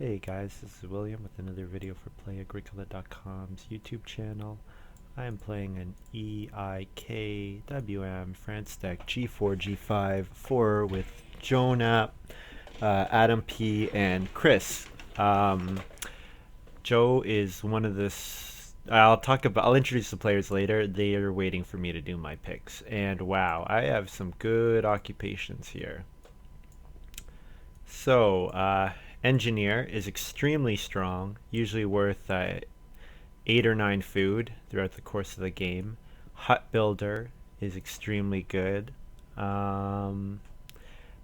Hey guys, this is William with another video for Play-agricola.com's YouTube channel. I am playing an EIKWM France deck G4, G5, 4 with Jonah, AdamP, and Chris. Joe is one of this. I'll introduce the players later. They are waiting for me to do my picks. And wow, I have some good occupations here. So, Engineer is extremely strong, usually worth 8 or 9 food throughout the course of the game. Hut Builder is extremely good.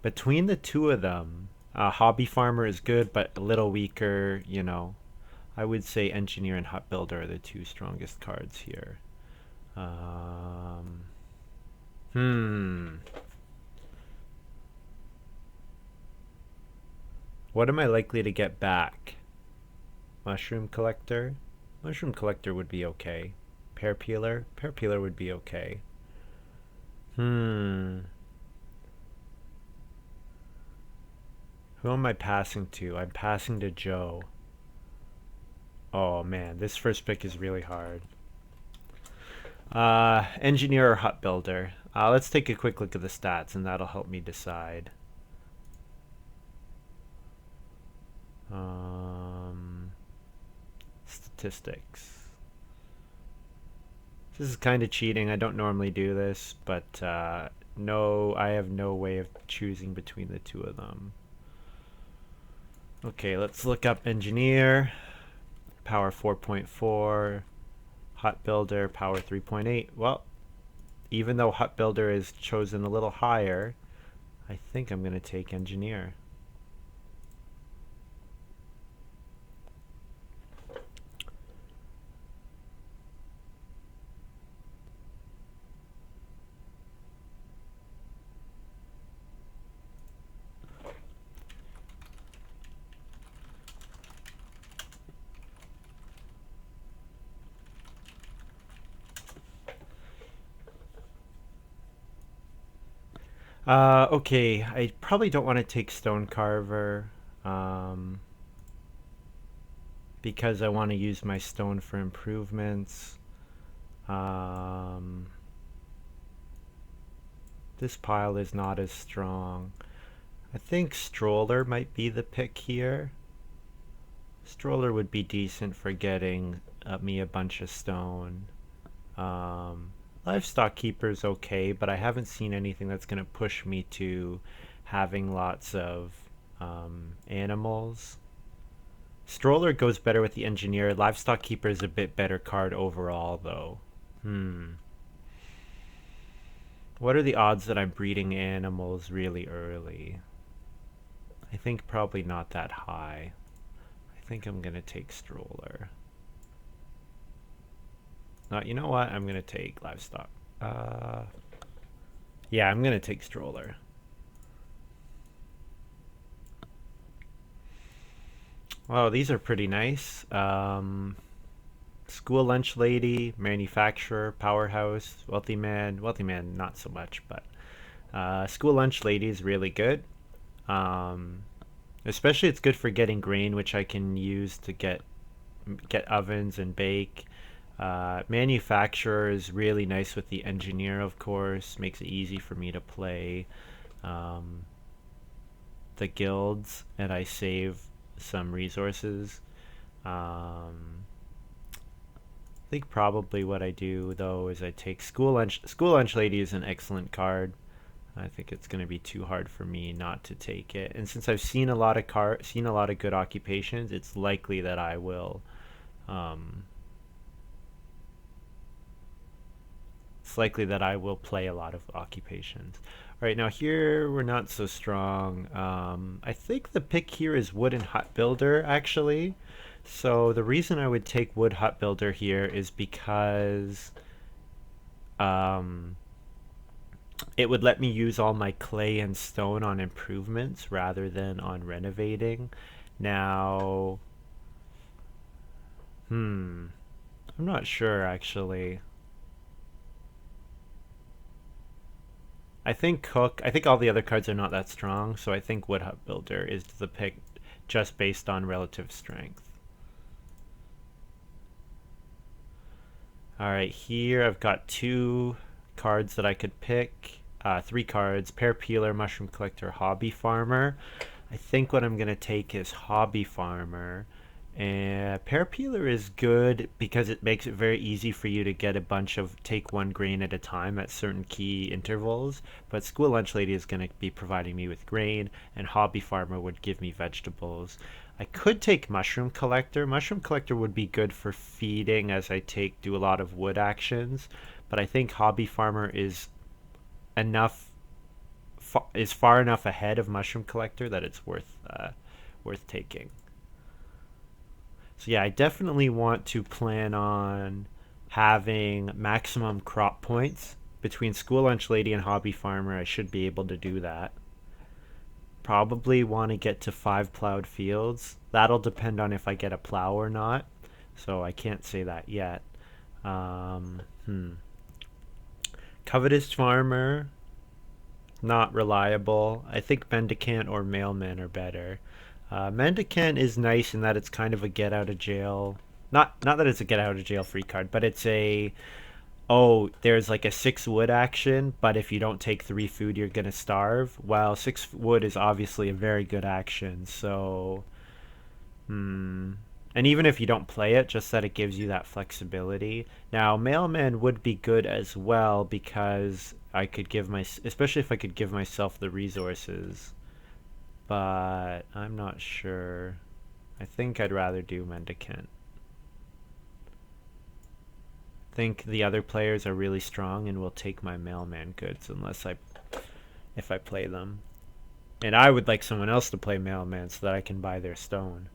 Between the two of them, Hobby Farmer is good, but a little weaker, you know. I would say Engineer and Hut Builder are the two strongest cards here. Um, hmm. What am I likely to get back? Mushroom Collector? Mushroom Collector would be okay. Pear Peeler? Pear Peeler would be okay. Hmm. Who am I passing to? I'm passing to Joe. Oh man, this first pick is really hard. Engineer or Hut Builder? Let's take a quick look at the stats and that'll help me decide. Statistics. This is kind of cheating. I don't normally do this, but no, I have no way of choosing between the two of them. Okay, let's look up Engineer. Power 4.4. Hut Builder, power 3.8. Well, even though Hut Builder is chosen a little higher, I think I'm going to take Engineer. Okay, I probably don't want to take Stone Carver because I want to use my stone for improvements. This pile is not as strong. I think Stroller might be the pick here. Stroller would be decent for getting me a bunch of stone. Livestock Keeper's okay, but I haven't seen anything that's going to push me to having lots of animals. Stroller goes better with the Engineer. Livestock Keeper is a bit better card overall, though. What are the odds that I'm breeding animals really early? I think probably not that high. I think I'm going to take Stroller. You know what? I'm going to take Livestock. Yeah, I'm going to take Stroller. Oh, these are pretty nice. School Lunch Lady, Manufacturer, Powerhouse, Wealthy Man. Wealthy Man, not so much, but School Lunch Lady is really good. Especially it's good for getting grain, which I can use to get ovens and bake. Manufacturer is really nice with the Engineer, of course. Makes it easy for me to play the guilds, and I save some resources. I think probably what I do though is I take School Lunch. School Lunch Lady is an excellent card. I think it's going to be too hard for me not to take it. And since I've seen a lot of good occupations, it's likely that I will. It's likely that I will play a lot of occupations. All right, now here we're not so strong. I think the pick here is Wood and Hut Builder, actually. So the reason I would take Wood Hut Builder here is because it would let me use all my clay and stone on improvements rather than on renovating. Now, I'm not sure actually. I think all the other cards are not that strong, so I think Wood Hut Builder is the pick just based on relative strength. Alright, here I've got 2 cards that I could pick. 3 cards: Pear Peeler, Mushroom Collector, Hobby Farmer. I think what I'm going to take is Hobby Farmer. And Pear Peeler is good because it makes it very easy for you to get a bunch of take 1 grain at a time at certain key intervals. But School Lunch Lady is going to be providing me with grain, and Hobby Farmer would give me vegetables. I could take Mushroom Collector. Mushroom Collector would be good for feeding as I do a lot of wood actions. But I think Hobby Farmer is far enough ahead of Mushroom Collector that it's worth taking. So yeah, I definitely want to plan on having maximum crop points between School Lunch Lady and Hobby Farmer. I should be able to do that. Probably want to get to 5 plowed fields. That'll depend on if I get a plow or not, so I can't say that yet. Covetous Farmer, not reliable. I think Mendicant or Mailman are better. Mendicant is nice in that it's kind of a get out of jail. Not that it's a get out of jail free card, but it's there's like a 6 wood action, but if you don't take 3 food, you're gonna starve. While 6 wood is obviously a very good action, so and even if you don't play it, just that it gives you that flexibility. Now, Mailman would be good as well because I could especially if I could give myself the resources. But I'm not sure. I think I'd rather do Mendicant. I think the other players are really strong and will take my Mailman goods if I play them. And I would like someone else to play Mailman so that I can buy their stone.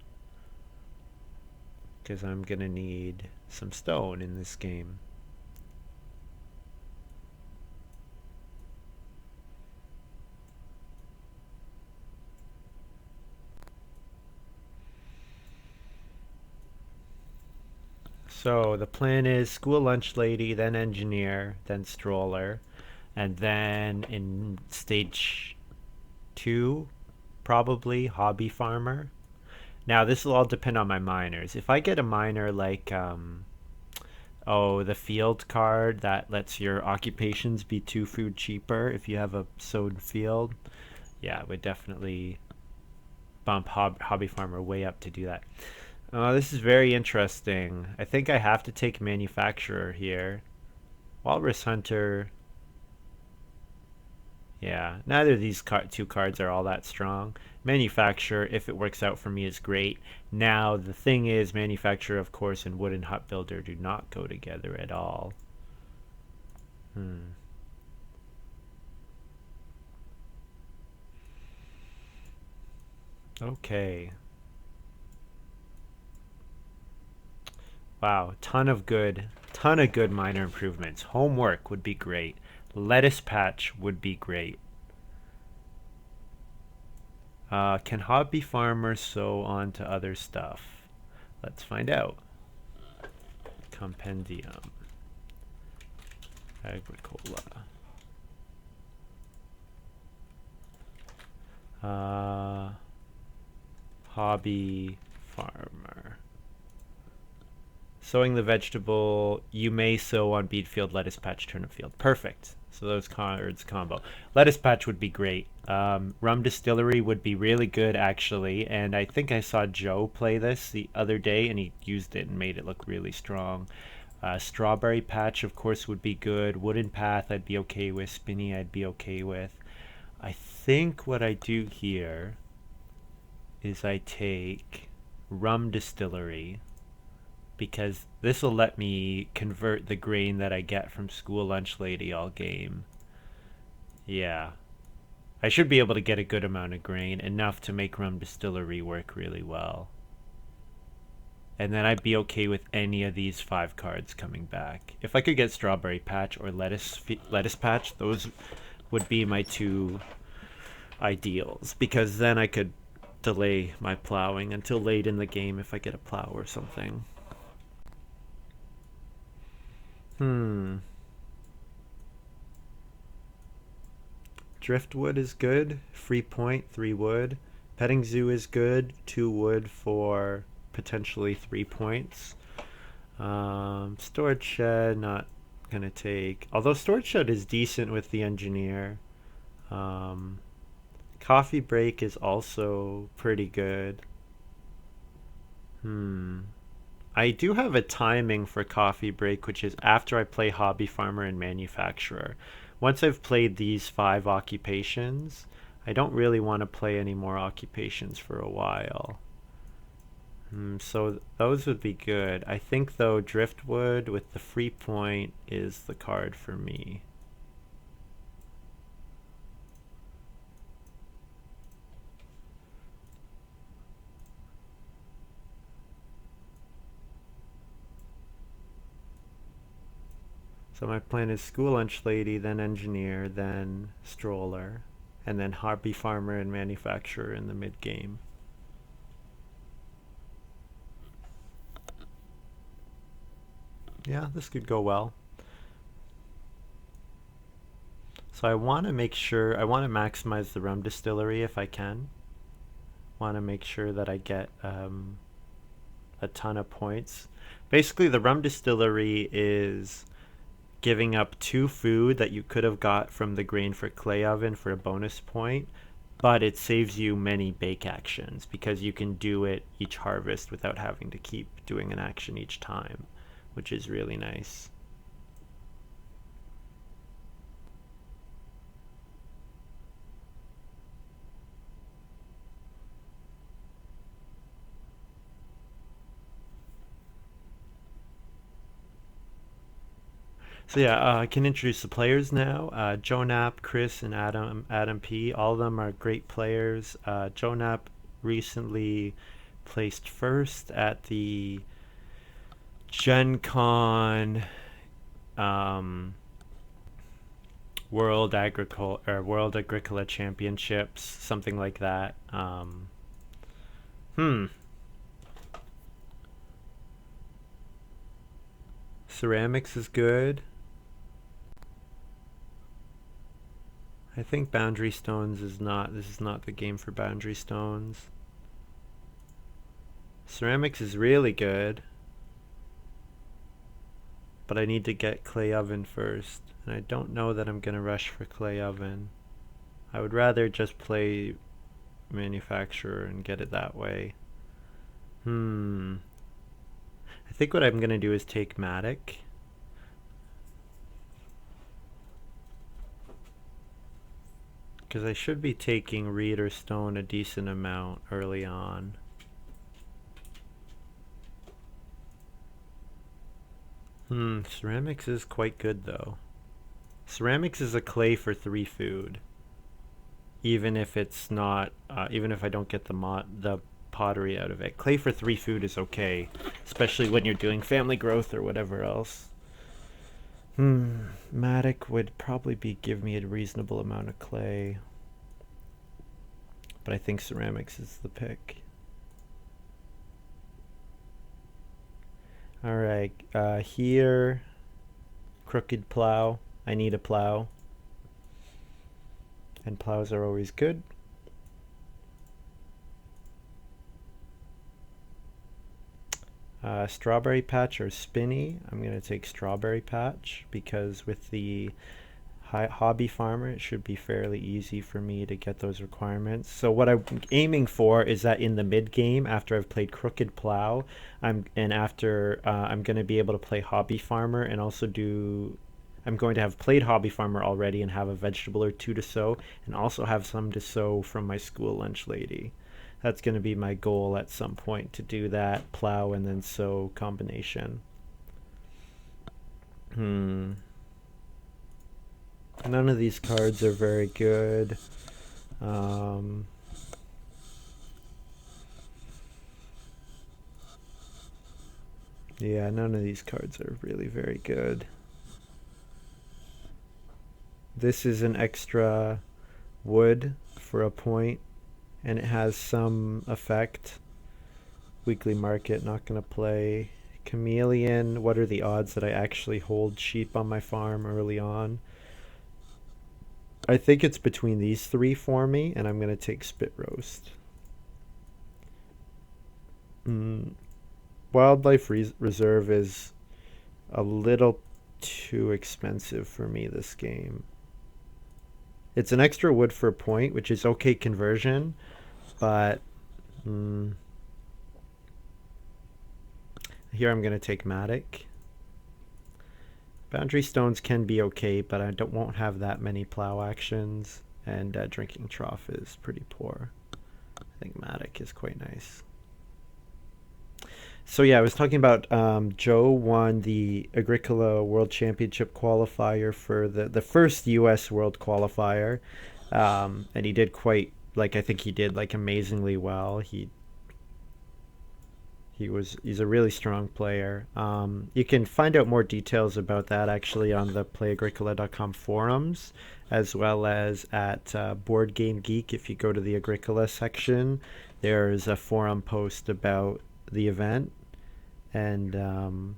Because I'm gonna need some stone in this game. So the plan is School Lunch Lady, then Engineer, then Stroller, and then in stage 2, probably Hobby Farmer. Now this will all depend on my miners. If I get a miner like the field card that lets your occupations be 2 food cheaper if you have a sowed field, yeah, it would definitely bump Hobby Farmer way up to do that. This is very interesting. I think I have to take Manufacturer here. Walrus Hunter. Yeah, neither of these 2 cards are all that strong. Manufacturer, if it works out for me, is great. Now, the thing is, Manufacturer, of course, and Wooden Hut Builder do not go together at all. Okay. Wow, ton of good minor improvements. Homework would be great. Lettuce patch would be great. Can Hobby Farmer sow on to other stuff? Let's find out. Compendium. Agricola. Hobby Farmer. Sowing the vegetable, you may sow on beet field, lettuce patch, turnip field. Perfect. So those cards combo. Lettuce patch would be great. Rum Distillery would be really good, actually. And I think I saw Joe play this the other day, and he used it and made it look really strong. Strawberry patch, of course, would be good. Wooden path, I'd be okay with. Spinny, I'd be okay with. I think what I do here is I take Rum Distillery, because this will let me convert the grain that I get from School Lunch Lady all game. Yeah. I should be able to get a good amount of grain, enough to make Rum Distillery work really well. And then I'd be okay with any of these 5 cards coming back. If I could get Strawberry Patch or Lettuce Patch, those would be my 2 ideals, because then I could delay my plowing until late in the game if I get a plow or something. Driftwood is good. Free point, 3 wood. Petting zoo is good. 2 wood for potentially 3 points. Storage shed, not gonna take. Although storage shed is decent with the engineer. Um, Coffee break is also pretty good. Hmm. I do have a timing for coffee break, which is after I play hobby farmer and manufacturer. Once I've played these 5 occupations, I don't really want to play any more occupations for a while. So those would be good. I think though driftwood with the free point is the card for me. So my plan is school lunch lady, then engineer, then stroller, and then hobby farmer and manufacturer in the mid game. Yeah, this could go well. So I want to make sure, I want to maximize the rum distillery if I can. Want to make sure that I get a ton of points. Basically, the rum distillery is giving up 2 food that you could have got from the grain for clay oven for a bonus point, but it saves you many bake actions because you can do it each harvest without having to keep doing an action each time, which is really nice. So yeah, I can introduce the players now. Joe Knapp, Chris, and Adam P. All of them are great players. Joe Knapp recently placed first at the Gen Con um, World Agricola Championships, something like that. Hmm. Ceramics is good. I think Boundary Stones is not. This is not the game for Boundary Stones. Ceramics is really good, but I need to get clay oven first, and I don't know that I'm gonna rush for clay oven. I would rather just play manufacturer and get it that way. Hmm. I think what I'm gonna do is take Matic. Because I should be taking reed or stone a decent amount early on. Ceramics is quite good though. Ceramics is a clay for 3 food. Even if it's not, even if I don't get the pottery out of it. Clay for 3 food is okay, especially when you're doing family growth or whatever else. Matic would probably give me a reasonable amount of clay, but I think ceramics is the pick. All right, here, crooked plow. I need a plow, and plows are always good. Strawberry patch or spinny. I'm going to take strawberry patch because with the hobby farmer it should be fairly easy for me to get those requirements. So what I'm aiming for is that in the mid game after I've played crooked plow, I'm going to be able to play hobby farmer and also do. I'm going to have played hobby farmer already and have a vegetable or 2 to sow and also have some to sow from my school lunch lady. That's going to be my goal at some point, to do that plow and then sow combination. None of these cards are very good. Yeah, none of these cards are really very good. This is an extra wood for a point, and it has some effect. Weekly market, not going to play. Chameleon, what are the odds that I actually hold sheep on my farm early on? I think it's between these 3 for me, and I'm going to take spit roast. Mm, Wildlife Reserve is a little too expensive for me this game. It's an extra wood for a point, which is okay conversion, but mm, here I'm going to take Matic. Boundary stones can be okay, but I won't have that many plow actions, and drinking trough is pretty poor. I think Matic is quite nice. So yeah, I was talking about Joe won the Agricola World Championship qualifier for the first U.S. World qualifier, and he did quite like I think he did like amazingly well. He's a really strong player. You can find out more details about that actually on the Play-agricola.com forums, as well as at Board Game Geek. If you go to the Agricola section, there's a forum post about the event, and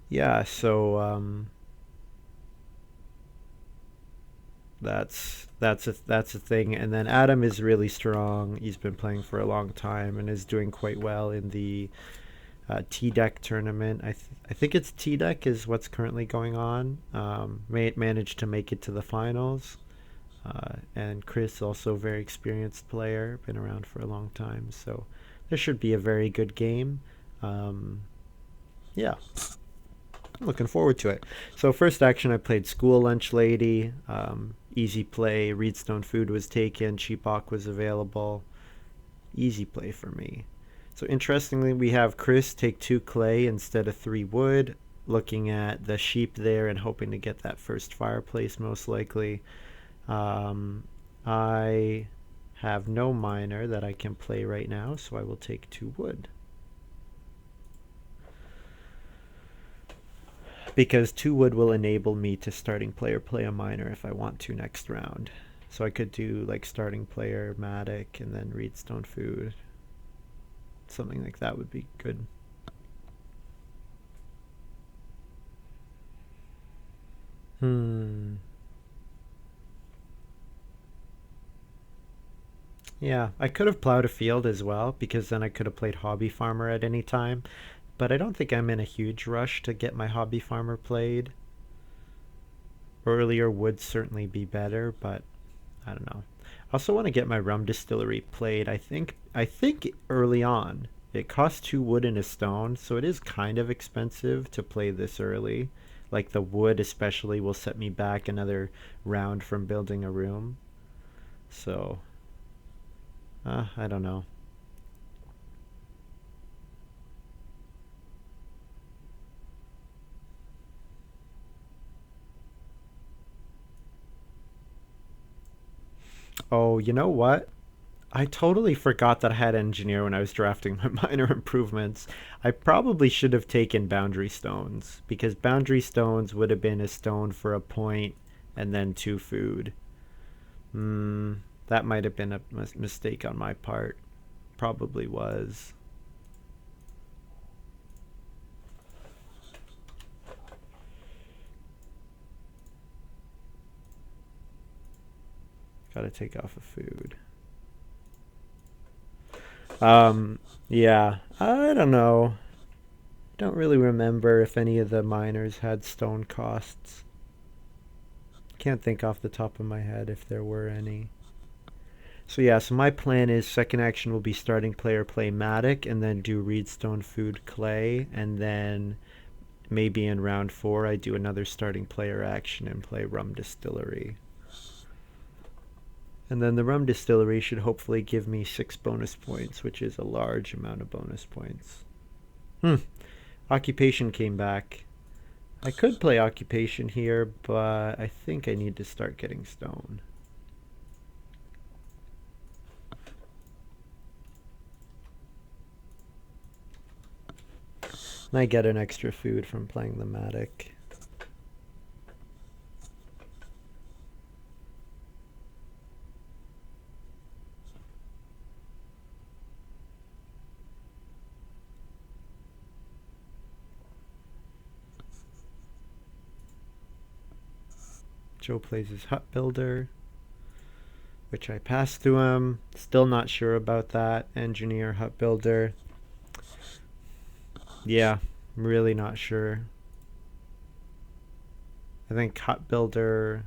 yeah, so that's a thing. And then Adam is really strong. He's been playing for a long time and is doing quite well in the T Deck tournament. I think it's T Deck is what's currently going on. Managed to make it to the finals. And Chris, also a very experienced player, been around for a long time. So this should be a very good game. Um, yeah, I'm looking forward to it. So first action, I played School Lunch Lady. Easy play. Reedstone Food was taken. Cheapok was available. Easy play for me. So interestingly, we have Chris take 2 clay instead of 3 wood. Looking at the sheep there and hoping to get that first fireplace most likely. I have no miner that I can play right now, so I will take 2 wood. Because 2 wood will enable me to starting player play a miner if I want to next round. So I could do like starting player Matic and then Reedstone Food. Something like that would be good. Hmm. Yeah, I could have plowed a field as well because then I could have played Hobby Farmer at any time. But I don't think I'm in a huge rush to get my Hobby Farmer played. Earlier would certainly be better, but I don't know. I also want to get my rum distillery played. I think early on. It costs 2 wood and a stone, so it is kind of expensive to play this early. Like the wood especially will set me back another round from building a room. So, I don't know. Oh, you know what? I totally forgot that I had engineer when I was drafting my minor improvements. I probably should have taken boundary stones because boundary stones would have been a stone for a point and then 2 food. Hmm, that might have been a mistake on my part. Probably was. Gotta take off a food. Yeah, I don't know. Don't really remember if any of the miners had stone costs. Can't think off the top of my head if there were any. So yeah, so my plan is second action will be starting player play Matic and then do Reedstone Food Clay, and then maybe in round 4 I do another starting player action and play Rum Distillery. And then the Rum Distillery should hopefully give me 6 bonus points, which is a large amount of bonus points. Occupation came back. I could play Occupation here, but I think I need to start getting stone. And I get an extra food from playing the Matic. Joe plays his hut builder. which I passed to him. Still not sure about that. Engineer, hut builder. Yeah, really not sure. I think hut builder.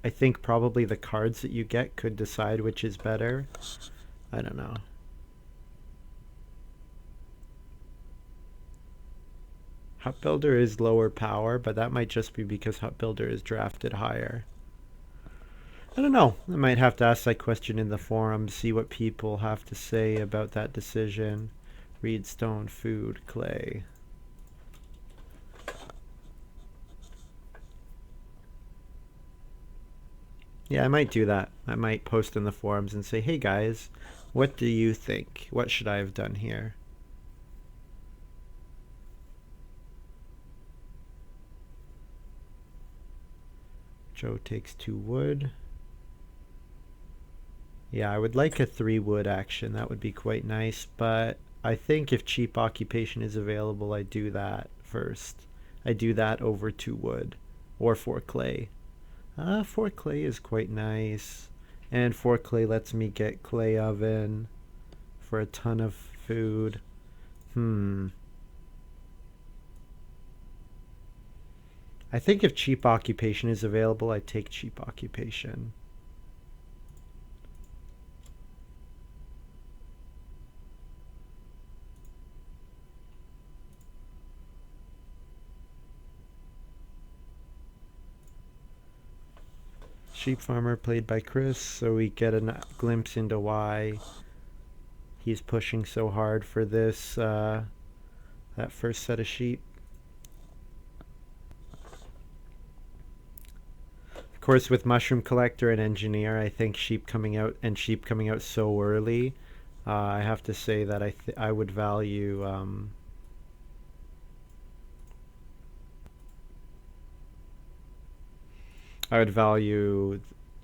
I think probably the cards that you get could decide which is better. I don't know. Hut builder is lower power, but that might just be because hut builder is drafted higher. I don't know. I might have to ask that question in the forum, see what people have to say about that decision. Reed, stone, food, clay. Yeah, I might do that. I might post in the forums and say, hey guys, what do you think? What should I have done here? Joe takes 2 wood. Yeah, I would like a 3 wood action. That would be quite nice, but I think if cheap occupation is available, I do that first. I do that over 2 wood or 4 clay. 4 clay is quite nice. And 4 clay lets me get clay oven for a ton of food. I think if cheap occupation is available, I take cheap occupation. Sheep farmer played by Chris, so we get a glimpse into why he's pushing so hard for this that first set of sheep. Of course, with mushroom collector and engineer, I think sheep coming out so early, I have to say that I would value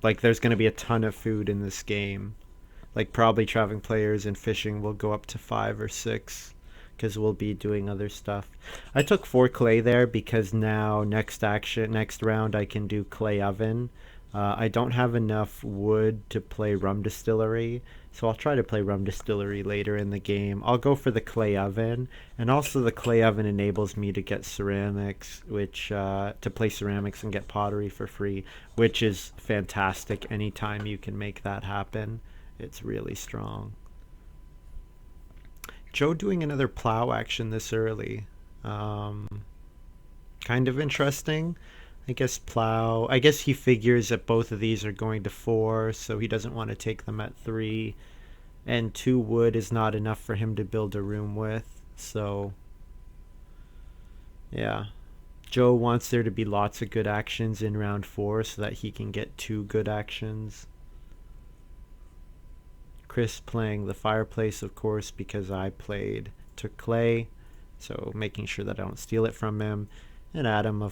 like there's going to be a ton of food in this game. Like probably traveling players and fishing will go up to 5 or 6 because we'll be doing other stuff. I took 4 clay there because now next round I can do clay oven. I don't have enough wood to play rum distillery, so I'll try to play rum distillery later in the game. I'll go for the clay oven, and also the clay oven enables me to get ceramics, which to play ceramics and get pottery for free, which is fantastic. Anytime you can make that happen, it's really strong. Joe doing another plow action this early. Kind of interesting. I guess plow. I guess he figures that both of these are going to 4, so he doesn't want to take them at 3. And 2 wood is not enough for him to build a room with. So, yeah. Joe wants there to be lots of good actions in round 4 so that he can get 2 good actions. Chris playing the fireplace, of course, because I took clay, so making sure that I don't steal it from him. And Adam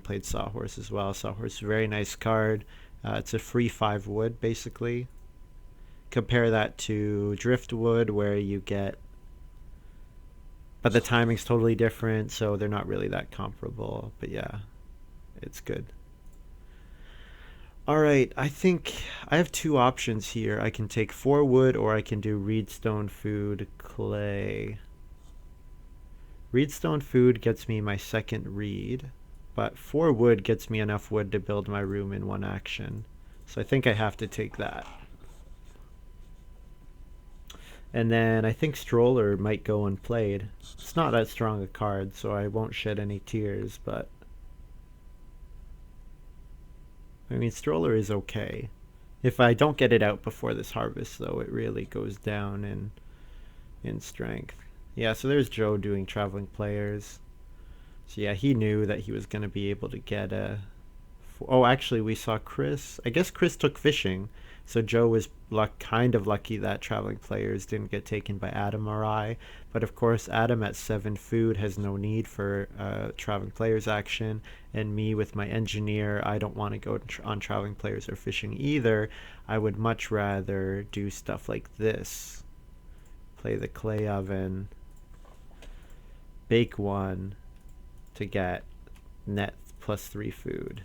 played Sawhorse as well. Sawhorse, very nice card. It's a free 5 wood, basically. Compare that to Driftwood, where you get... But the timing's totally different, so they're not really that comparable. But yeah, it's good. Alright, I think I have 2 options here. I can take 4 wood, or I can do reedstone, food, clay. Reedstone food gets me my second reed, but 4 wood gets me enough wood to build my room in 1 action. So I think I have to take that. And then I think Stroller might go unplayed. It's not that strong a card, so I won't shed any tears, but... I mean, Stroller is okay. If I don't get it out before this harvest, though, it really goes down in strength. Yeah, so there's Joe doing traveling players. So yeah, he knew that he was going to be able to get a... Oh, actually, we saw Chris. I guess Chris took fishing. So Joe was kind of lucky that traveling players didn't get taken by Adam or I. But of course, Adam at 7 food has no need for traveling players action. And me with my engineer, I don't want to go on traveling players or fishing either. I would much rather do stuff like this. Play the clay oven. Bake 1 to get net +3 food.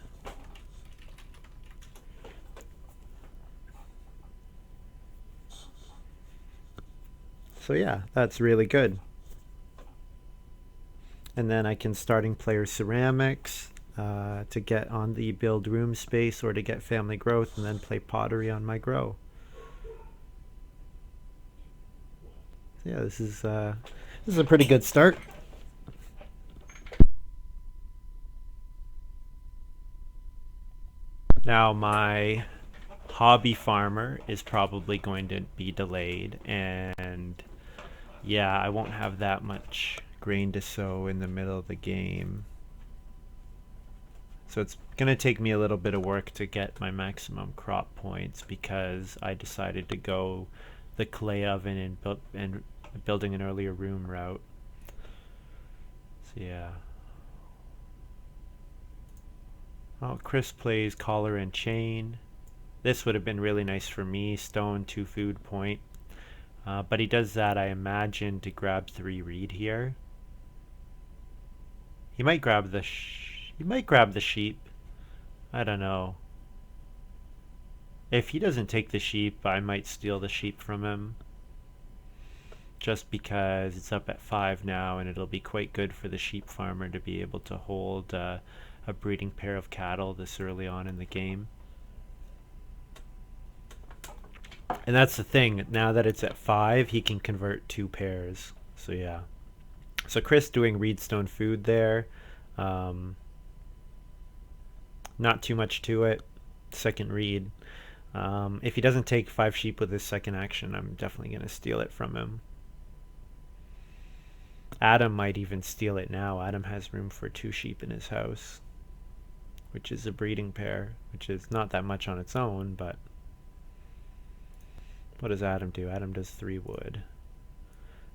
So yeah, that's really good. And then I can starting player ceramics to get on the build room space or to get family growth, and then play pottery on my grow. So yeah, this is a pretty good start. Now my hobby farmer is probably going to be delayed, and yeah, I won't have that much grain to sow in the middle of the game. So it's going to take me a little bit of work to get my maximum crop points because I decided to go the clay oven and building an earlier room route. So yeah. Oh, Chris plays collar and chain. This would have been really nice for me. Stone, 2 food point. But he does that, I imagine, to grab 3 reed here. He might grab the sheep. I don't know. If he doesn't take the sheep, I might steal the sheep from him. Just because it's up at 5 now, and it'll be quite good for the sheep farmer to be able to hold a breeding pair of cattle this early on in the game. And that's the thing, now that it's at 5, he can convert 2 pairs. So yeah. So Chris doing reedstone food there. Not too much to it. Second reed. If he doesn't take 5 sheep with his second action, I'm definitely going to steal it from him. Adam might even steal it now. Adam has room for 2 sheep in his house, which is a breeding pair, which is not that much on its own, but what does Adam do? Adam does 3 wood.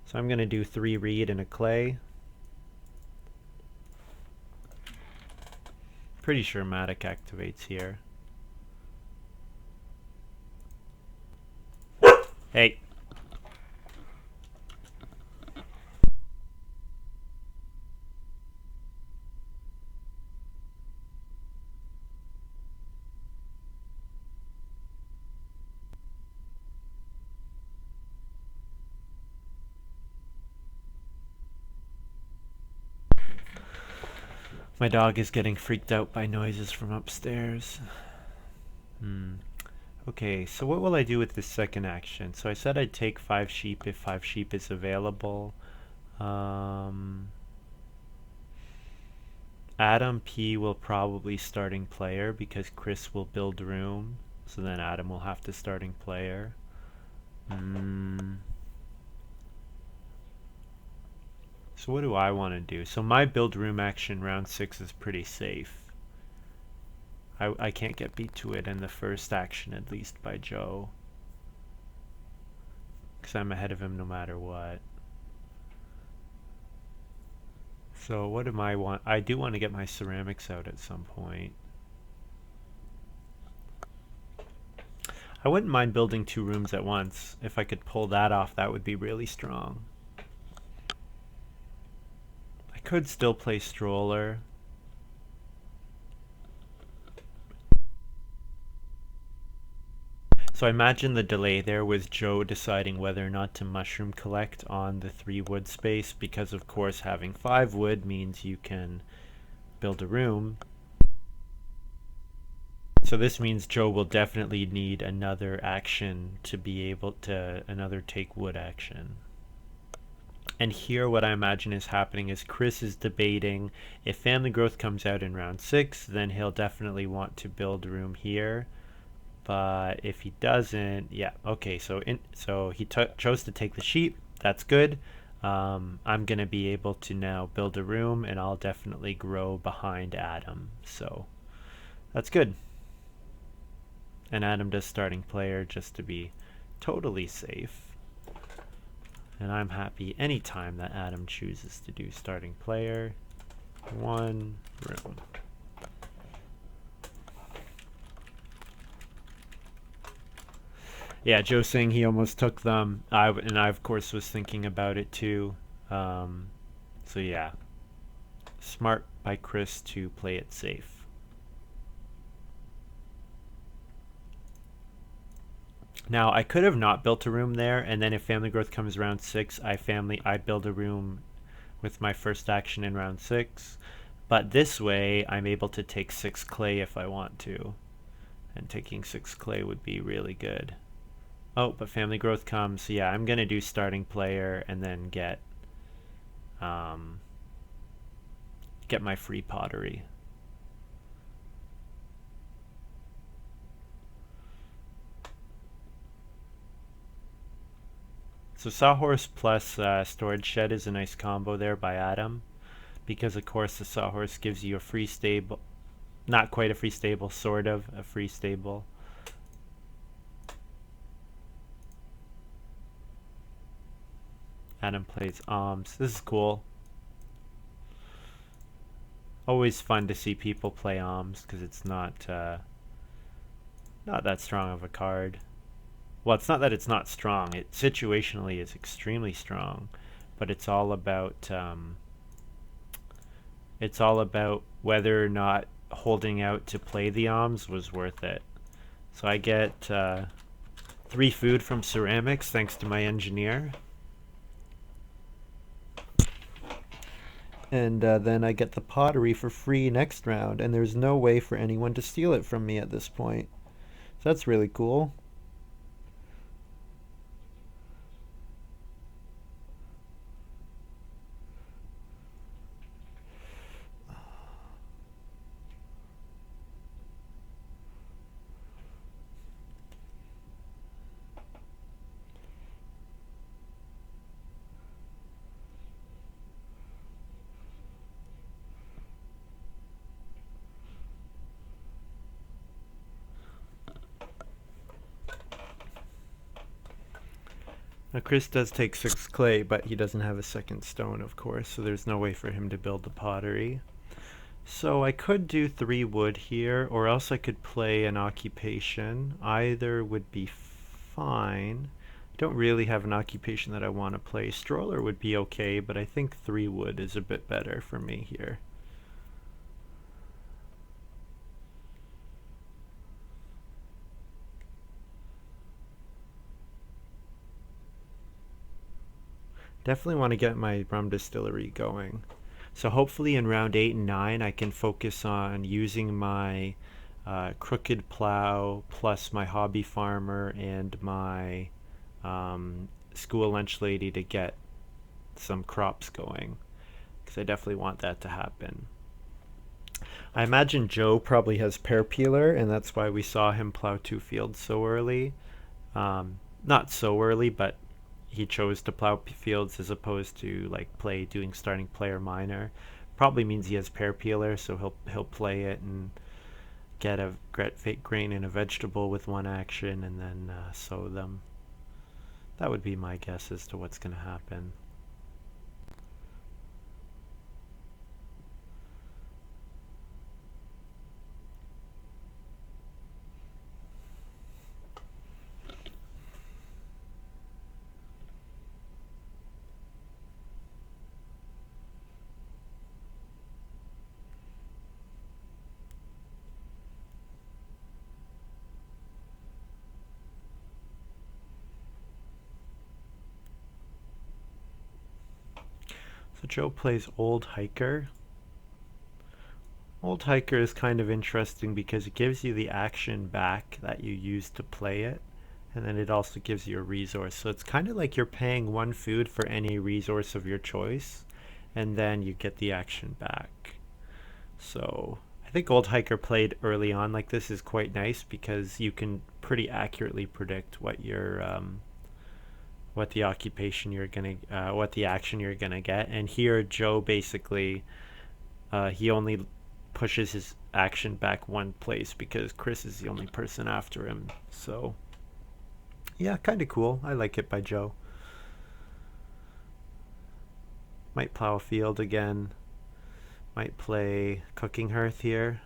So I'm going to do 3 reed and a clay. Pretty sure Matic activates here. Hey. My dog is getting freaked out by noises from upstairs. Okay, so what will I do with this second action? So I said I'd take 5 sheep if 5 sheep is available. AdamP will probably starting player because Chris will build room. So then Adam will have to starting player. So what do I want to do? So my build room action round 6 is pretty safe. I can't get beat to it in the first action, at least by Joe, because I'm ahead of him no matter what. So what do I want? I do want to get my ceramics out at some point. I wouldn't mind building 2 rooms at once. If I could pull that off, that would be really strong. I could still play stroller. So I imagine the delay there was Joe deciding whether or not to mushroom collect on the 3 wood space, because of course having 5 wood means you can build a room. So this means Joe will definitely need another action to be able to, another take wood action. And here what I imagine is happening is Chris is debating if family growth comes out in round 6, then he'll definitely want to build a room here. But if he doesn't, yeah, okay, so he chose to take the sheep. That's good. I'm going to be able to now build a room, and I'll definitely grow behind Adam. So that's good. And Adam does starting player just to be totally safe. And I'm happy anytime that Adam chooses to do starting player. 1 room. Yeah, Joe saying he almost took them. I of course was thinking about it too. So yeah, smart by Chris to play it safe. Now I could have not built a room there, and then if family growth comes round 6, I build a room with my first action in round 6. But this way, I'm able to take 6 clay if I want to. And taking 6 clay would be really good. Oh, but family growth comes. So yeah, I'm going to do starting player and then get my free pottery. So Sawhorse plus Storage Shed is a nice combo there by Adam, because of course the Sawhorse gives you a free stable, not quite a free stable, sort of a free stable. Adam plays Alms. This is cool. Always fun to see people play Alms because it's not that strong of a card. Well, it's not that it's not strong. It situationally is extremely strong, but it's all about whether or not holding out to play the Alms was worth it. So I get 3 food from ceramics thanks to my engineer. And then I get the pottery for free next round, and there's no way for anyone to steal it from me at this point. So that's really cool. Now Chris does take 6 clay, but he doesn't have a second stone, of course, so there's no way for him to build the pottery. So I could do 3 wood here, or else I could play an occupation. Either would be fine. I don't really have an occupation that I want to play. Stroller would be okay, but I think 3 wood is a bit better for me here. Definitely want to get my rum distillery going. So hopefully in round 8 and 9 I can focus on using my crooked plow plus my hobby farmer and my school lunch lady to get some crops going, because I definitely want that to happen. I imagine Joe probably has pear peeler, and that's why we saw him plow 2 fields so early. Not so early, but he chose to plow fields as opposed to like doing starting player minor. Probably means he has pear peeler, so he'll play it and get a grain and a vegetable with 1 action, and then sow them. That would be my guess as to what's going to happen. So Joe plays Old Hiker. Old Hiker is kind of interesting because it gives you the action back that you used to play it, and then it also gives you a resource. So it's kind of like you're paying 1 food for any resource of your choice, and then you get the action back. So I think Old Hiker played early on like this is quite nice because you can pretty accurately predict what what the occupation you're gonna what the action you're gonna get. And here Joe basically he only pushes his action back 1 place because Chris is the only person after him. So yeah, kind of cool. I like it by Joe. Might plow a field again. Might play Cooking Hearth here.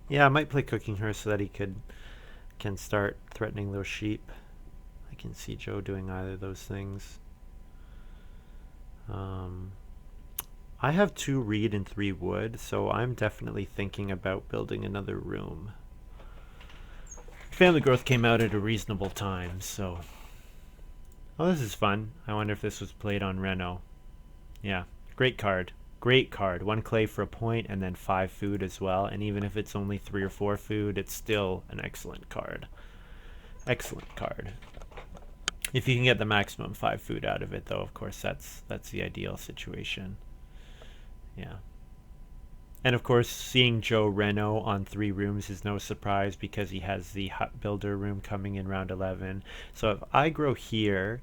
Yeah, I might play Cooking Hearth so that he can start threatening those sheep. I can see Joe doing either of those things. I have 2 reed and 3 wood, so I'm definitely thinking about building another room. family growth came out at a reasonable time, so. Oh, this is fun. I wonder if this was played on Reno. Yeah, great card. Great card. 1 clay for a point and then 5 food as well. And even if it's only 3 or 4 food, it's still an excellent card. Excellent card. If you can get the maximum 5 food out of it, though, of course, that's the ideal situation. Yeah. And of course, seeing Joe Reno on 3 rooms is no surprise because he has the hut builder room coming in round 11. So if I grow here,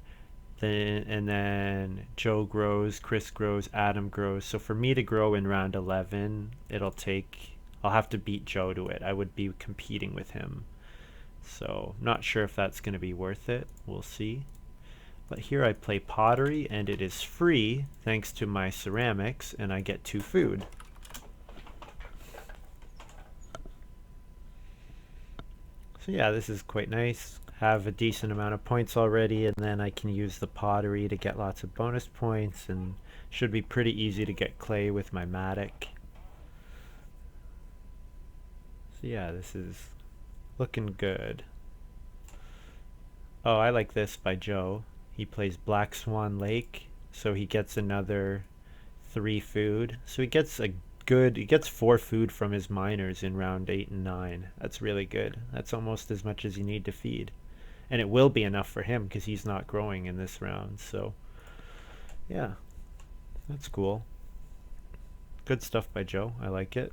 and then Joe grows, Chris grows, Adam grows. So for me to grow in round 11, I'll have to beat Joe to it. I would be competing with him. So not sure if that's going to be worth it. We'll see. But here I play pottery and it is free thanks to my ceramics, and I get 2 food. So yeah, this is quite nice. Have a decent amount of points already, and then I can use the pottery to get lots of bonus points, and should be pretty easy to get clay with my Matic. So yeah, this is looking good. Oh, I like this by Joe. He plays Black Swan Lake, so he gets another 3 food. So he gets 4 food from his miners in round 8 and 9. That's really good. That's almost as much as you need to feed. And it will be enough for him because he's not growing in this round. So, yeah, that's cool. Good stuff by Joe. I like it.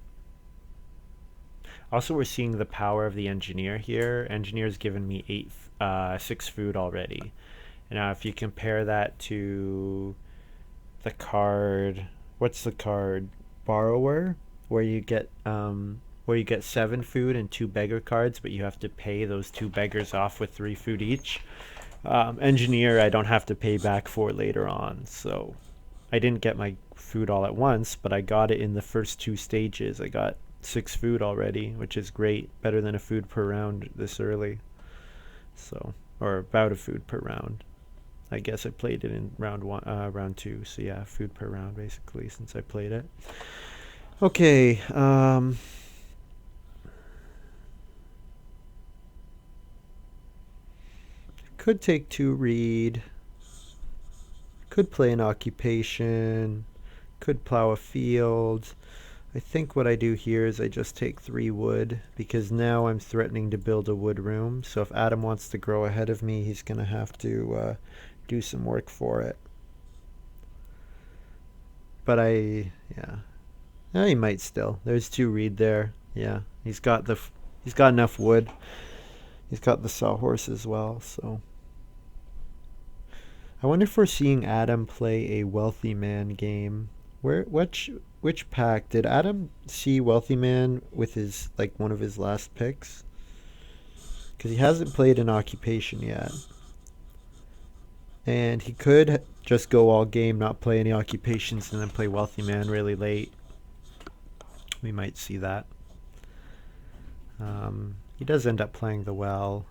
Also, we're seeing the power of the engineer here. Engineer's given me 6 food already. Now, if you compare that to the card, what's the card? Borrower, where you get 7 food and 2 beggar cards, but you have to pay those 2 beggars off with 3 food each. Engineer, I don't have to pay back for later on, so I didn't get my food all at once, but I got it in the first 2 stages. I got 6 food already, which is great, better than a food per round this early. So, or about a food per round. I guess I played it in round 2, so yeah, food per round basically since I played it. Okay, could take 2 reed, could play an occupation, could plow a field. I think what I do here is I just take 3 wood, because now I'm threatening to build a wood room, so if Adam wants to grow ahead of me, he's going to have to do some work for it. But yeah, he might still. There's 2 reed there. Yeah, he's got enough wood. He's got the sawhorse as well. So I wonder if we're seeing Adam play a wealthy man game. Which pack did Adam see wealthy man with his one of his last picks? Because he hasn't played an occupation yet. And he could just go all game, not play any occupations, and then play Wealthy Man really late. We might see that. He does end up playing the well.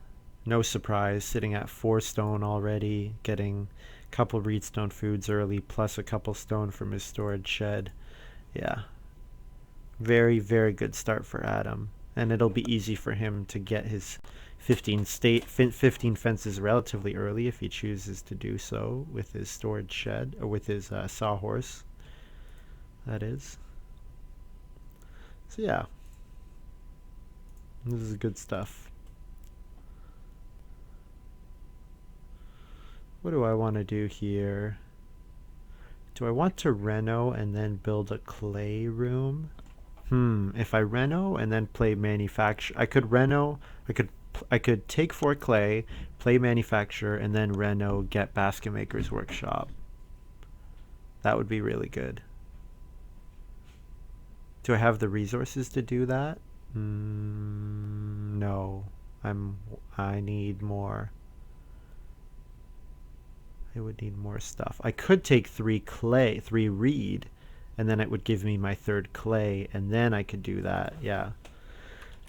No surprise, sitting at 4 stone already, getting a couple reedstone foods early, plus a couple stone from his storage shed. Yeah. Very, very good start for Adam. And it'll be easy for him to get his 15 fences relatively early if he chooses to do so with his storage shed, or with his sawhorse, that is. So yeah, this is good stuff. What do I want to do here? Do I want to reno and then build a clay room? If I reno and then play manufacture, I could take 4 clay, play manufacture, and then reno, get basket maker's workshop. That would be really good. Do I have the resources to do that? No. I need more. I would need more stuff. I could take 3 reed, and then it would give me my 3rd clay, and then I could do that. Yeah.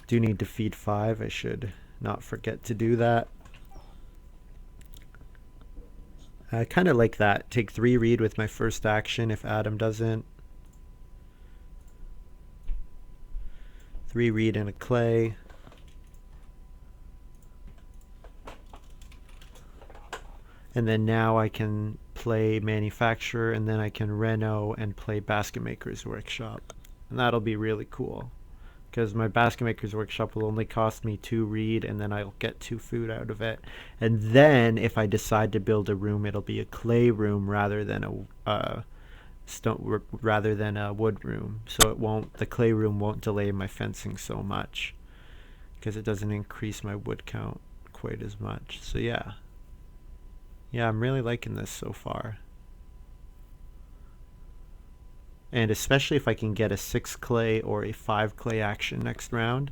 Do need to feed 5. I should not forget to do that. I kind of like that. Take 3 reed with my first action if Adam doesn't. 3 reed and a clay. And then now I can play manufacturer, and then I can reno and play basket maker's workshop. And that'll be really cool, because my basket maker's workshop will only cost me 2 reed, and then I'll get 2 food out of it. And then if I decide to build a room, it'll be a clay room rather than a rather than a wood room. So the clay room won't delay my fencing so much, because it doesn't increase my wood count quite as much. So yeah, I'm really liking this so far. And especially if I can get a 6 clay or a 5 clay action next round,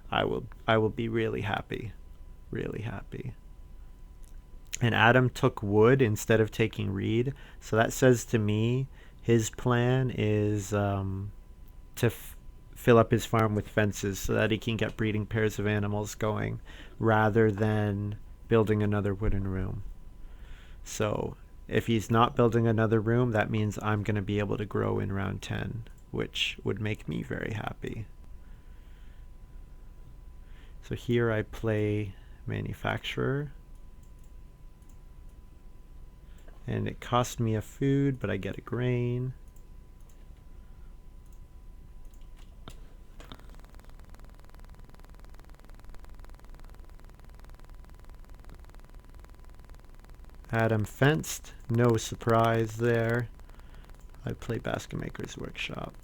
I will be really happy. Really happy. And Adam took wood instead of taking reed. So that says to me his plan is to fill up his farm with fences so that he can get breeding pairs of animals going rather than building another wooden room. So if he's not building another room, that means I'm going to be able to grow in round 10, which would make me very happy. So here I play manufacturer. And it cost me a food, but I get a grain. Adam fenced, no surprise there. I play basket maker's workshop.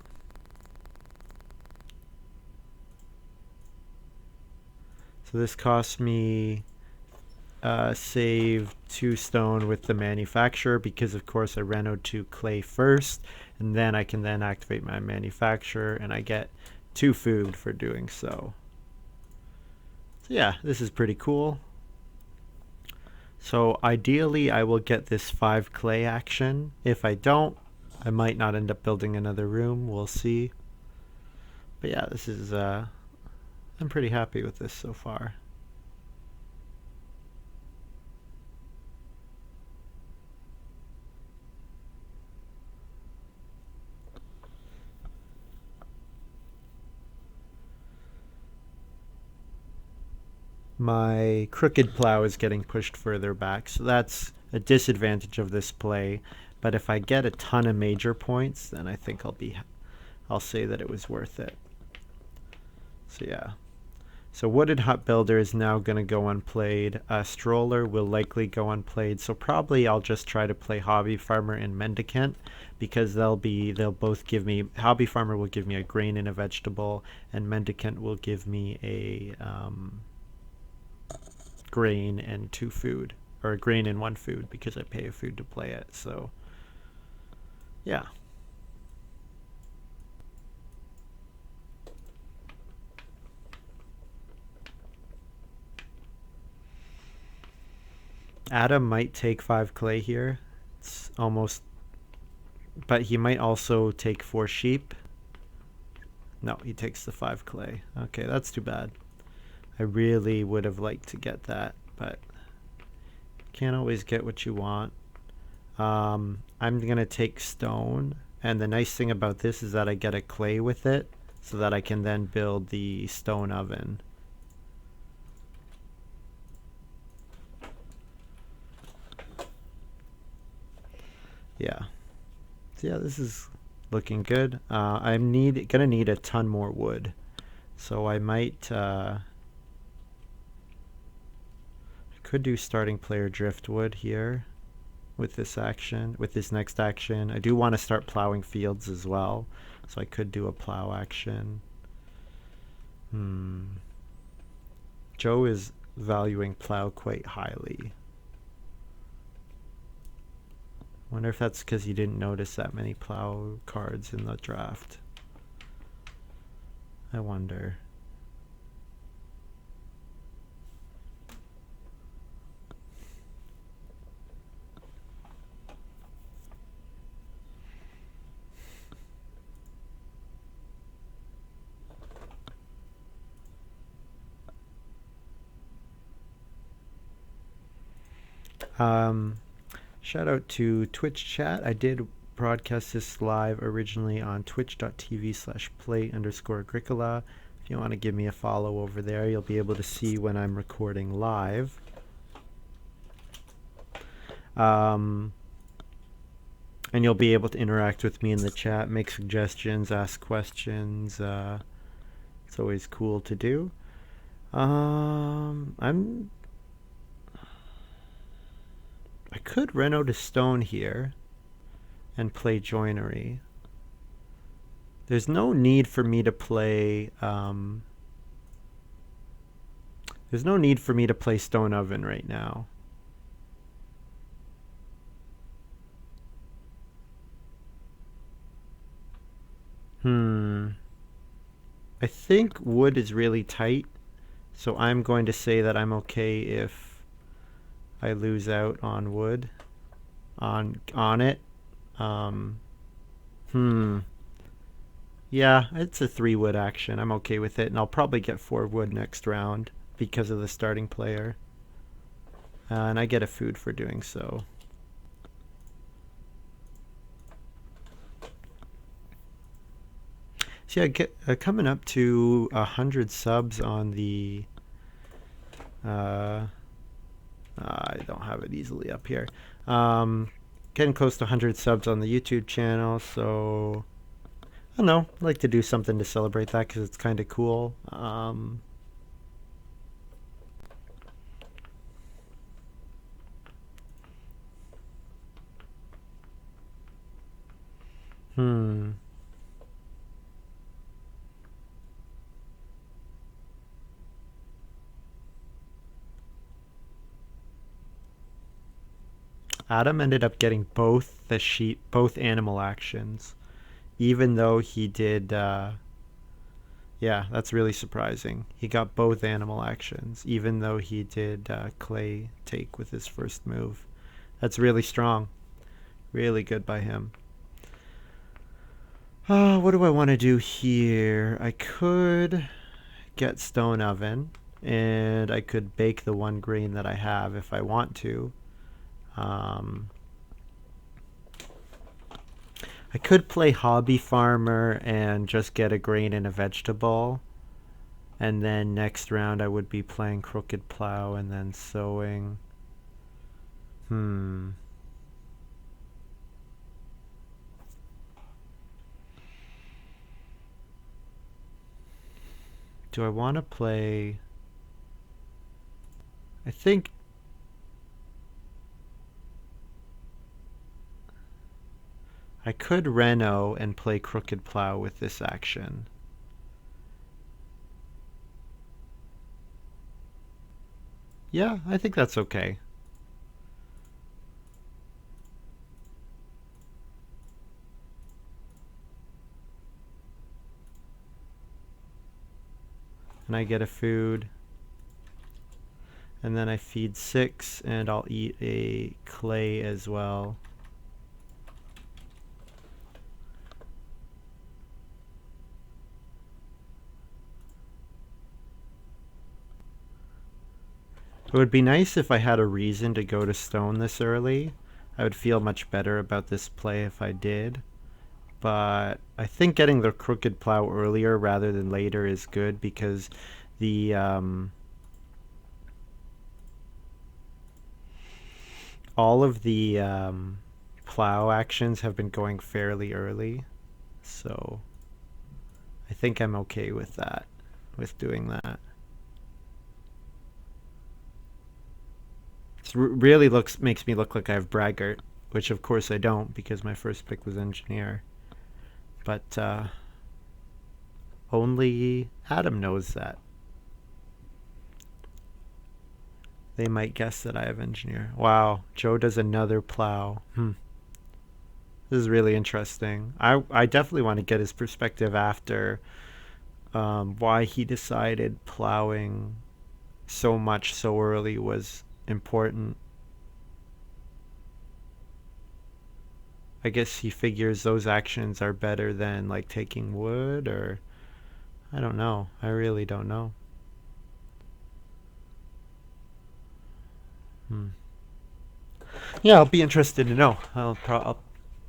So this cost me save 2 stone with the manufacturer, because of course I renoed to clay first, and then I can then activate my manufacturer, and I get 2 food for doing so. So yeah, this is pretty cool. So ideally I will get this 5 clay action. If I don't, I might not end up building another room. We'll see. But yeah, this is I'm pretty happy with this so far. My crooked plow is getting pushed further back, so that's a disadvantage of this play. But if I get a ton of major points, then I think I'll say that it was worth it. So yeah. So Wooded Hut Builder is now going to go unplayed. Stroller will likely go unplayed. So probably I'll just try to play Hobby Farmer and Mendicant, because they'll both give me, Hobby Farmer will give me a grain and a vegetable, and Mendicant will give me a grain and 2 food, or a grain and 1 food, because I pay a food to play it. So yeah. Adam might take 5 clay here. It's almost, but he might also take 4 sheep. No, he takes the 5 clay. Okay, that's too bad. I really would have liked to get that, but can't always get what you want. I'm gonna take stone, and the nice thing about this is that I get a clay with it, so that I can then build the stone oven. Yeah. So yeah, this is looking good. I'm gonna need a ton more wood, so I might could do starting player driftwood here with this action, with this next action. I do want to start plowing fields as well, so I could do a plow action. Joe is valuing plow quite highly. Wonder if that's because you didn't notice that many plow cards in the draft. I wonder. Shout out to Twitch chat. I did broadcast this live originally on twitch.tv/play_agricola. If you want to give me a follow over there, you'll be able to see when I'm recording live. And you'll be able to interact with me in the chat, make suggestions, ask questions. It's always cool to do. I could reno to stone here and play joinery. There's no need for me to play. There's no need for me to play stone oven right now. I think wood is really tight, so I'm going to say that I'm okay if I lose out on wood on it. Yeah, it's a 3 wood action. I'm okay with it, and I'll probably get 4 wood next round because of the starting player. And I get a food for doing so. So yeah, coming up to 100 subs on the... I don't have it easily up here. Getting close to 100 subs on the YouTube channel, so... I don't know. I'd like to do something to celebrate that because it's kind of cool. Adam ended up getting both both animal actions, even though he did. Yeah, that's really surprising. He got both animal actions, even though he did clay take with his first move. That's really strong. Really good by him. What do I want to do here? I could get stone oven, and I could bake the 1 grain that I have if I want to. I could play hobby farmer and just get a grain and a vegetable. And then next round I would be playing crooked plow and then sowing. Do I want to play... I think... I could reno and play crooked plow with this action. Yeah, I think that's okay. And I get a food. And then I feed 6, and I'll eat a clay as well. It would be nice if I had a reason to go to stone this early. I would feel much better about this play if I did. But I think getting the crooked plow earlier rather than later is good because the all of the plow actions have been going fairly early. So I think I'm okay with that, with doing that. It really makes me look like I have braggart, which of course I don't because my first pick was engineer. But only Adam knows that. They might guess that I have engineer. Wow, Joe does another plow. This is really interesting. I definitely want to get his perspective after why he decided plowing so much so early was important. I guess he figures those actions are better than like taking wood, or I don't know. I really don't know. Yeah, I'll be interested to know. I'll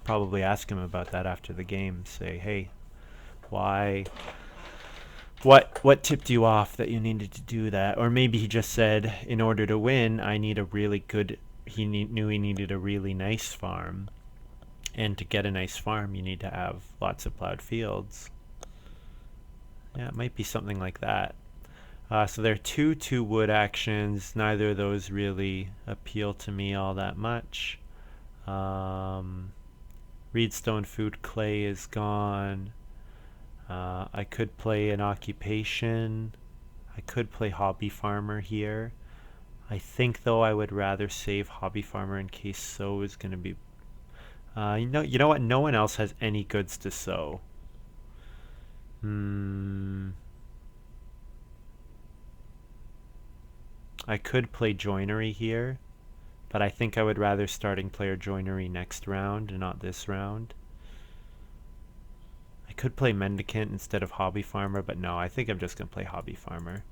probably ask him about that after the game. Say, hey, why? What tipped you off that you needed to do that? Or maybe he just said, in order to win, I need a really good knew he needed a really nice farm. And to get a nice farm, you need to have lots of plowed fields. Yeah, it might be something like that. So there are two wood actions. Neither of those really appeal to me all that much. Reedstone food clay is gone. I could play an occupation. I could play hobby farmer here. I think though I would rather save hobby farmer in case sow is going to be. You know what? No one else has any goods to sow. I could play joinery here, but I think I would rather starting player joinery next round and not this round. I could play mendicant instead of hobby farmer, but no, I think I'm just going to play hobby farmer.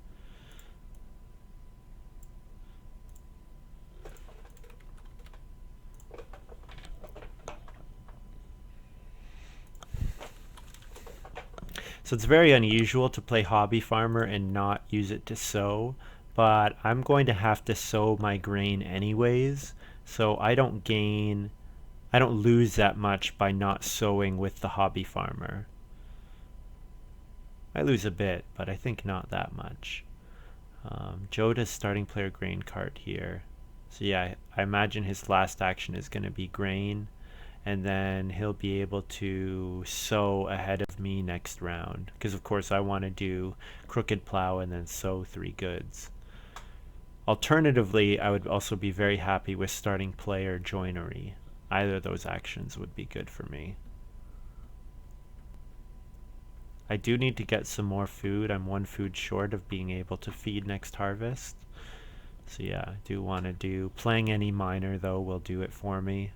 So it's very unusual to play hobby farmer and not use it to sow, but I'm going to have to sow my grain anyways, so I don't lose that much by not sowing with the hobby farmer. I lose a bit, but I think not that much. Joda's starting player grain cart here. So yeah, I imagine his last action is going to be grain, and then he'll be able to sow ahead of me next round. Because of course I want to do crooked plow and then sow 3 goods. Alternatively, I would also be very happy with starting player joinery. Either of those actions would be good for me. I do need to get some more food. I'm 1 food short of being able to feed next harvest. So yeah, I do want to do... Playing any miner though will do it for me.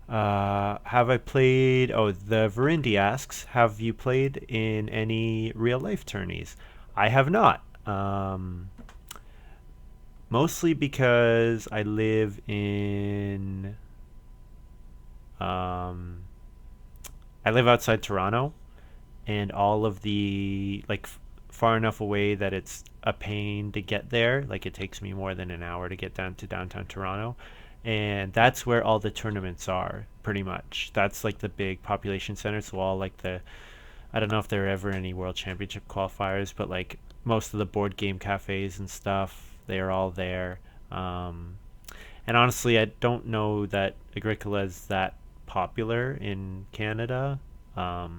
Have I played... Oh, the Verindi asks, have you played in any real-life tourneys? I have not. Mostly because I live in... I live outside Toronto, and all of the... Like, far enough away that it's a pain to get there. Like, it takes me more than an hour to get down to downtown Toronto. And that's where all the tournaments are, pretty much. That's like the big population center. So all like I don't know if there are ever any World Championship qualifiers, but like most of the board game cafes and stuff, they are all there. And honestly, I don't know that Agricola is that popular in Canada. I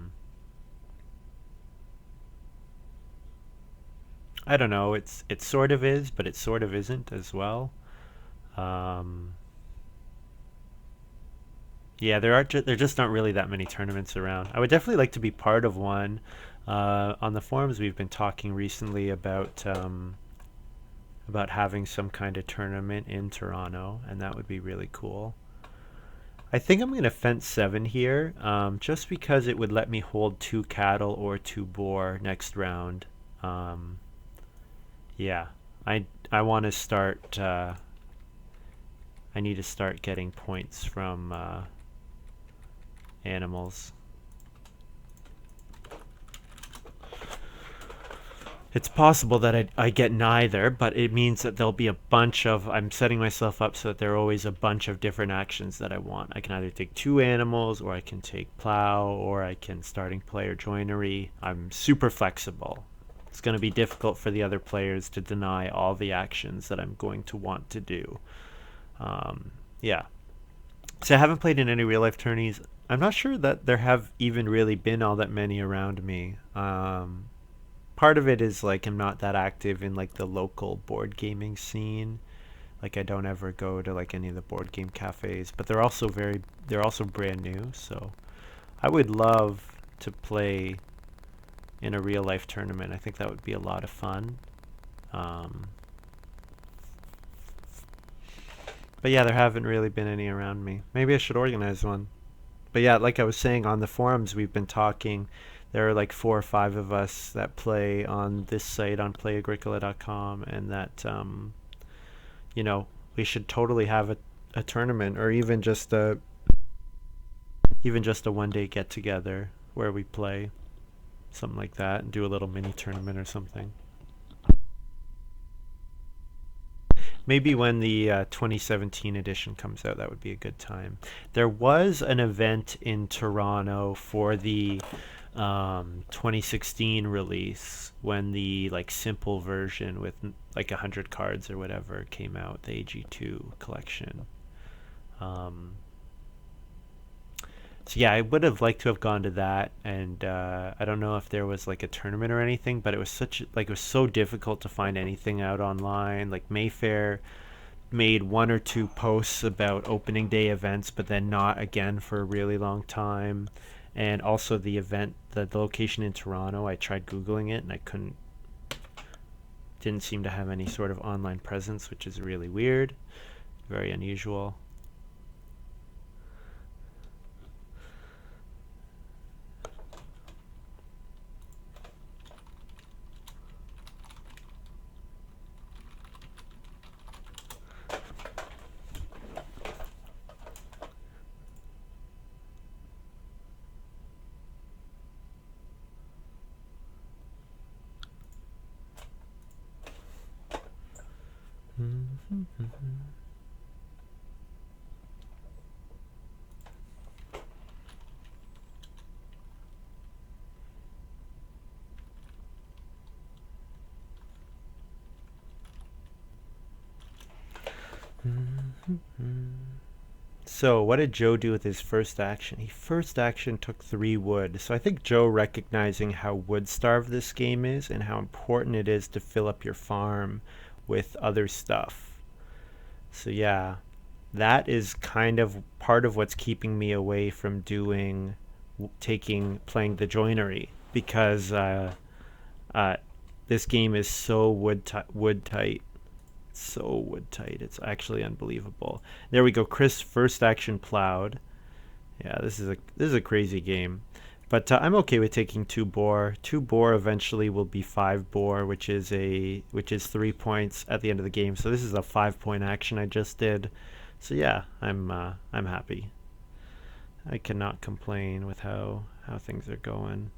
don't know. It sort of is, but it sort of isn't as well. Um, Yeah, there just aren't really that many tournaments around. I would definitely like to be part of one. On the forums, we've been talking recently about having some kind of tournament in Toronto, and that would be really cool. I think I'm going to fence 7 here, just because it would let me hold 2 cattle or 2 boar next round. Um, yeah, I want to start. I need to start getting points from animals. It's possible that I get neither, but it means that there'll be a bunch of... I'm setting myself up so that there are always a bunch of different actions that I want. I can either take 2 animals, or I can take plow, or I can starting player joinery. I'm super flexible. It's going to be difficult for the other players to deny all the actions that I'm going to want to do. Yeah. So I haven't played in any real life tourneys. I'm not sure that there have even really been all that many around me. Part of it is like I'm not that active in like the local board gaming scene. Like I don't ever go to like any of the board game cafes, but they're also brand new, so I would love to play in a real life tournament. I think that would be a lot of fun. But yeah, there haven't really been any around me. Maybe I should organize one. But yeah, like I was saying on the forums, we've been talking. There are like 4 or 5 of us that play on this site on Play-agricola.com, and that we should totally have a tournament, or even just a 1-day get together where we play something like that and do a little mini tournament or something. Maybe when the 2017 edition comes out, that would be a good time. There was an event in Toronto for the 2016 release when the like simple version with like 100 cards or whatever came out, the AG2 collection. Um, so yeah, I would have liked to have gone to that, and I don't know if there was like a tournament or anything, but it was such like it was so difficult to find anything out online. Like Mayfair made one or two posts about opening day events, but then not again for a really long time. And also the event, the location in Toronto, I tried Googling it and I couldn't, didn't seem to have any sort of online presence, which is really weird, very unusual. So, what did Joe do with his first action? He first action took 3 wood. So, I think Joe recognizing how wood starved this game is and how important it is to fill up your farm with other stuff. So, yeah, that is kind of part of what's keeping me away from doing, playing the joinery because uh, this game is so wood tight. So wood tight. It's actually unbelievable. There we go. Chris first action plowed. Yeah, this is a crazy game. But I'm okay with taking 2 boar. 2 boar eventually will be 5 boar, which is 3 points at the end of the game. So this is a 5 point action I just did. So yeah, I'm happy. I cannot complain with how things are going.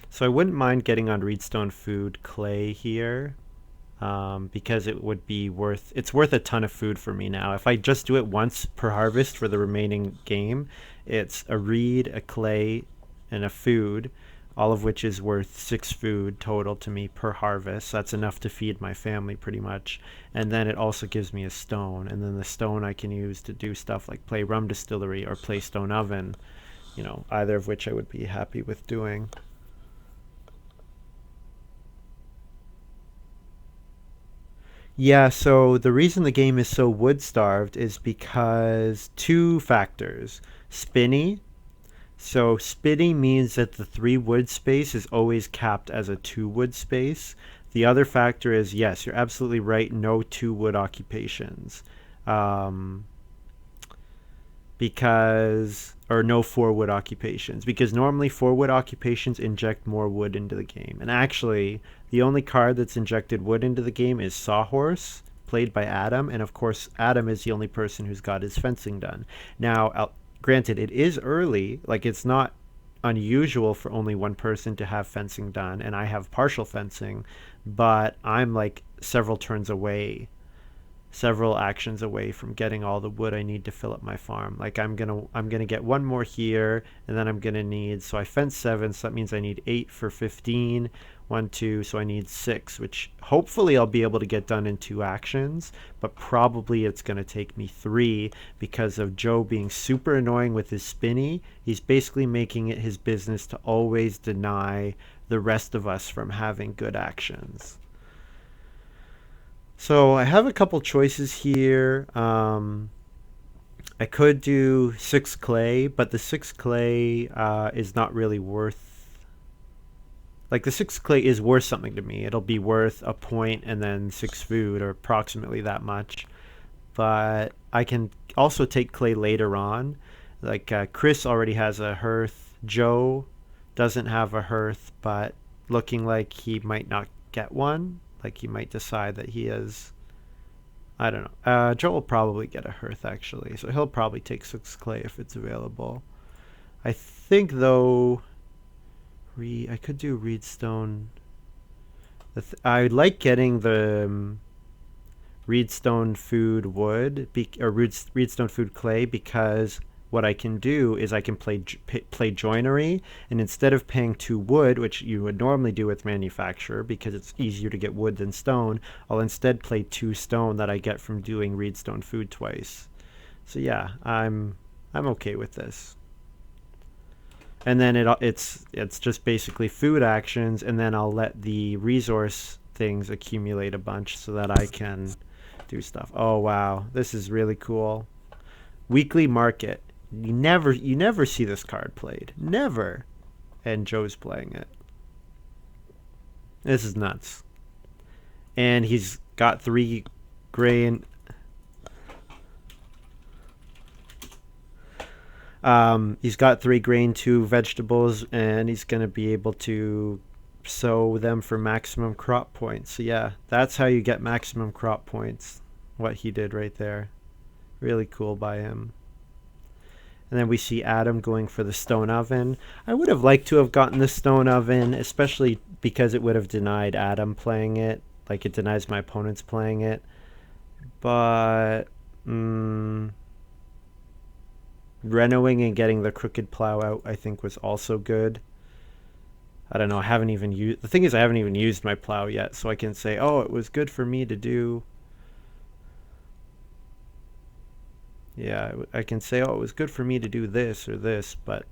So I wouldn't mind getting on Reedstone Food clay here, because it's worth a ton of food for me now. If I just do it once per harvest for the remaining game, it's a reed, a clay, and a food, all of which is worth 6 food total to me per harvest. That's enough to feed my family pretty much. And then it also gives me a stone, and then the stone I can use to do stuff like play rum distillery or play stone oven, either of which I would be happy with doing. Yeah, so the reason the game is so wood starved is because 2 factors. Spinny. So spinny means that the 3 wood space is always capped as a 2 wood space. The other factor is, yes, you're absolutely right, no 2 wood occupations. Um, or no 4 wood occupations, because normally 4 wood occupations inject more wood into the game. And actually, the only card that's injected wood into the game is Sawhorse, played by Adam, and of course Adam is the only person who's got his fencing done. Now, granted, it is early, like it's not unusual for only one person to have fencing done, and I have partial fencing, but I'm like several actions away from getting all the wood I need to fill up my farm. Like I'm gonna get one more here, and then I'm gonna need, so I fence 7, so that means I need 8 for 15. 1, 2, so I need 6, which hopefully I'll be able to get done in 2 actions, but probably it's gonna take me 3 because of Joe being super annoying with his spinny. He's basically making it his business to always deny the rest of us from having good actions. So I have a couple choices here. I could do 6 clay, but the 6 clay is not really worth. Like the 6 clay is worth something to me. It'll be worth a point and then 6 food, or approximately that much. But I can also take clay later on. Like Chris already has a hearth. Joe doesn't have a hearth, but looking like he might not get one. Like he might decide that he is. I don't know. Joe will probably get a hearth actually, so he'll probably take 6 clay if it's available. I think though, I could do reedstone. I like getting the reedstone food wood or reedstone food clay, because what I can do is I can play joinery, and instead of paying 2 wood, which you would normally do with manufacturer because it's easier to get wood than stone, I'll instead play 2 stone that I get from doing reedstone food twice. So yeah, I'm okay with this. And then it's just basically food actions, and then I'll let the resource things accumulate a bunch so that I can do stuff. Oh wow, this is really cool. Weekly market. You never see this card played. Never. And Joe's playing it. This is nuts. And he's got 3 grain. He's got 3 grain, 2 vegetables, and he's gonna be able to sow them for maximum crop points. So yeah, that's how you get maximum crop points. What he did right there. Really cool by him. And then we see Adam going for the stone oven. I would have liked to have gotten the stone oven, especially because it would have denied Adam playing it. Like it denies my opponents playing it. But renoing and getting the crooked plow out, I think, was also good. I don't know. I haven't even used. The thing is, I haven't even used my plow yet, so I can say, oh, it was good for me to do. Yeah, I can say, oh, it was good for me to do this or this, but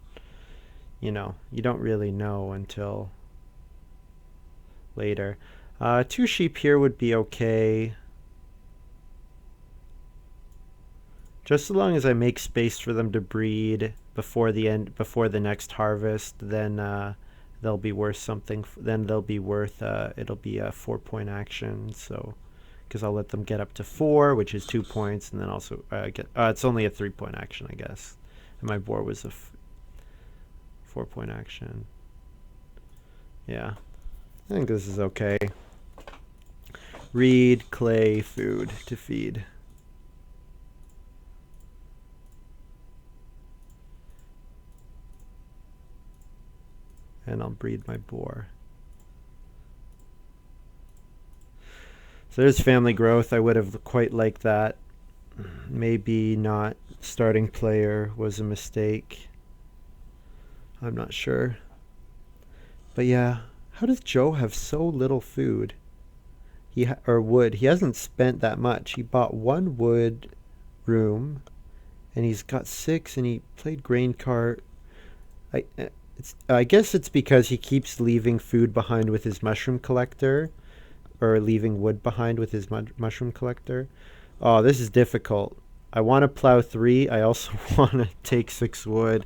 you don't really know until later. 2 sheep here would be okay. Just as long as I make space for them to breed before the next harvest, then they'll be worth something. Then they'll be worth. It'll be a 4-point action. So, because I'll let them get up to 4, which is 2 points, and then also get. It's only a 3-point action, I guess. And my boar was a 4-point action. Yeah, I think this is okay. Reed, clay, food to feed. And I'll breed my boar. So there's family growth. I would have quite liked that. Maybe not starting player was a mistake. I'm not sure. But yeah, how does Joe have so little food? Or wood. He hasn't spent that much. He bought 1 wood room, and he's got 6, and he played grain cart. I guess it's because he keeps leaving food behind with his mushroom collector, or leaving wood behind with his mushroom collector. Oh, this is difficult. I want to plow 3. I also want to take 6 wood.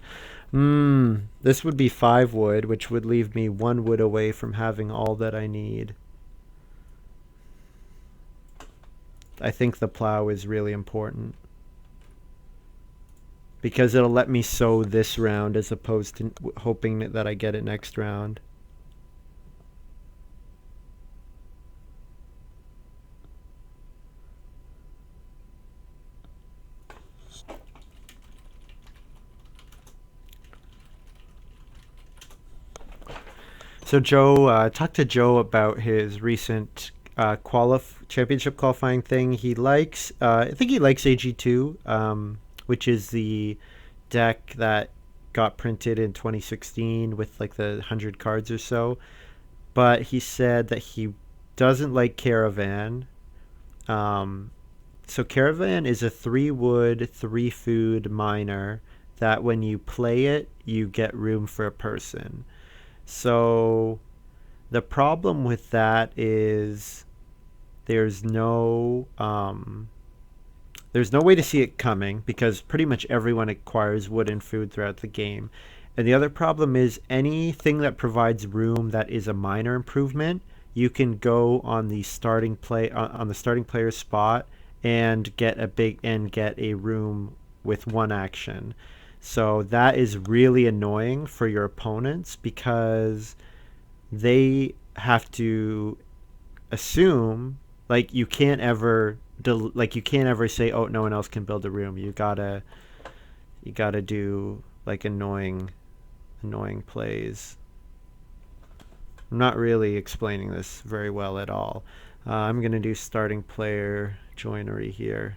This would be 5 wood, which would leave me 1 wood away from having all that I need. I think the plow is really important, because it'll let me sow this round as opposed to hoping that I get it next round. So Joe, talk to Joe about his recent championship qualifying thing. He likes, I think he likes AG2, which is the deck that got printed in 2016 with like the 100 cards or so. But he said that he doesn't like Caravan. So Caravan is a 3 wood, 3 food miner that when you play it, you get room for a person. So the problem with that is there's no way to see it coming, because pretty much everyone acquires wood and food throughout the game. And the other problem is anything that provides room that is a minor improvement, you can go on the starting player's spot and get a room with 1 action. So that is really annoying for your opponents, because they have to assume, like, you can't ever say, oh, no one else can build a room. You gotta do, like annoying plays. I'm not really explaining this very well at all. I'm going to do starting player joinery here.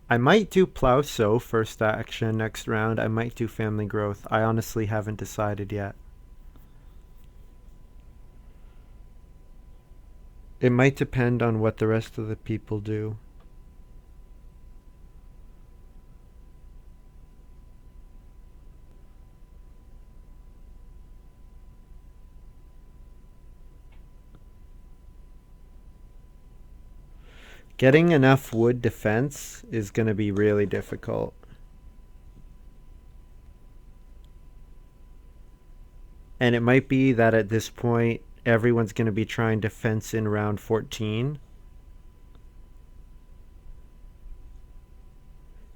I might do plow sow first action next round. I might do family growth. I honestly haven't decided yet. It might depend on what the rest of the people do. Getting enough wood defense is going to be really difficult. And it might be that at this point, everyone's going to be trying to fence in round 14.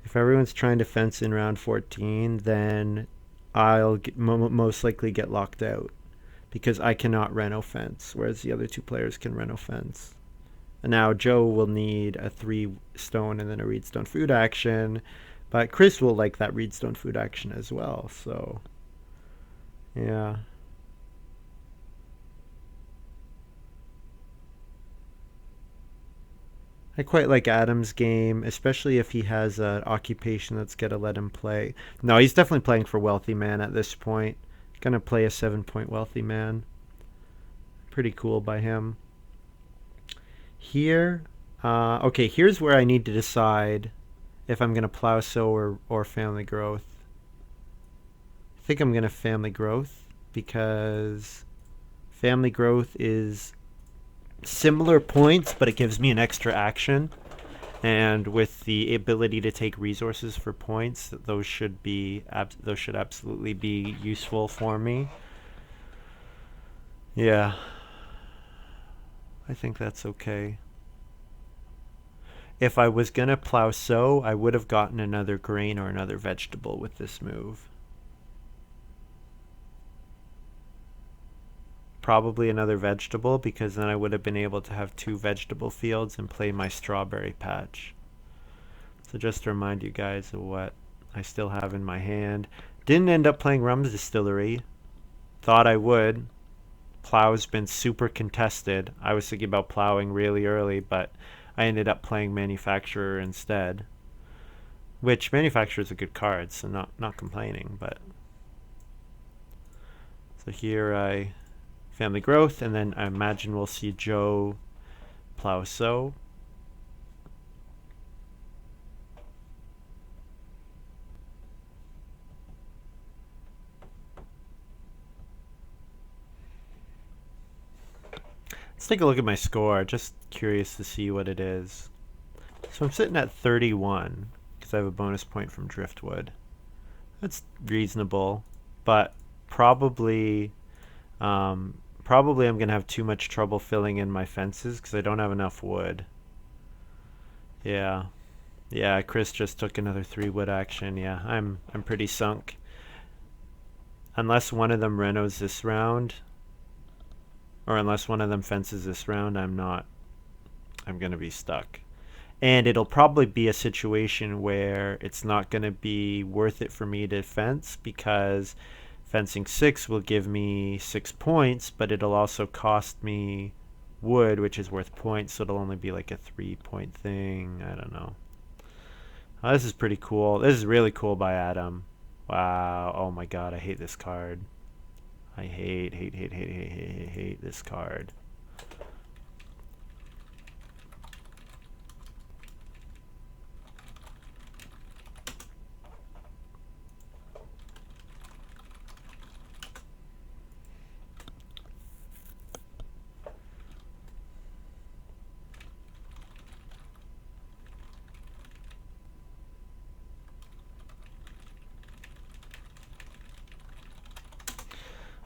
If everyone's trying to fence in round 14, then I'll most likely get locked out because I cannot reno fence, whereas the other two players can reno fence. And now Joe will need a 3 stone and then a reedstone food action, but Chris will like that reedstone food action as well, so yeah. I quite like Adam's game, especially if he has an occupation that's going to let him play. No, he's definitely playing for Wealthy Man at this point. Going to play a 7-point Wealthy Man. Pretty cool by him. Here, okay, here's where I need to decide if I'm going to plow sow or family growth. I think I'm going to family growth because family growth is similar points, but it gives me an extra action. And with the ability to take resources for points, those should absolutely be useful for me. Yeah, I think that's okay. If I was gonna plow sow, I would have gotten another grain or another vegetable with this move. Probably another vegetable, because then I would have been able to have 2 vegetable fields and play my strawberry patch. So just to remind you guys of what I still have in my hand. Didn't end up playing Rum's Distillery. Thought I would. Plow's been super contested. I was thinking about plowing really early, but I ended up playing Manufacturer instead. Which Manufacturer is a good card, so not complaining, but so here I family growth, and then I imagine we'll see Joe plow sow. Let's take a look at my score. Just curious to see what it is. So I'm sitting at 31 because I have a bonus point from Driftwood. That's reasonable, but probably probably I'm gonna have too much trouble filling in my fences because I don't have enough wood. Yeah, yeah. Chris just took another 3 wood action. Yeah, I'm pretty sunk. Unless one of them renos this round, or unless one of them fences this round, I'm gonna be stuck. And it'll probably be a situation where it's not gonna be worth it for me to fence because fencing 6 will give me 6 points, but it'll also cost me wood, which is worth points, so it'll only be like a 3-point thing. I don't know. Oh, this is pretty cool. This is really cool by Adam. Wow. Oh my god, I hate this card. I hate this card.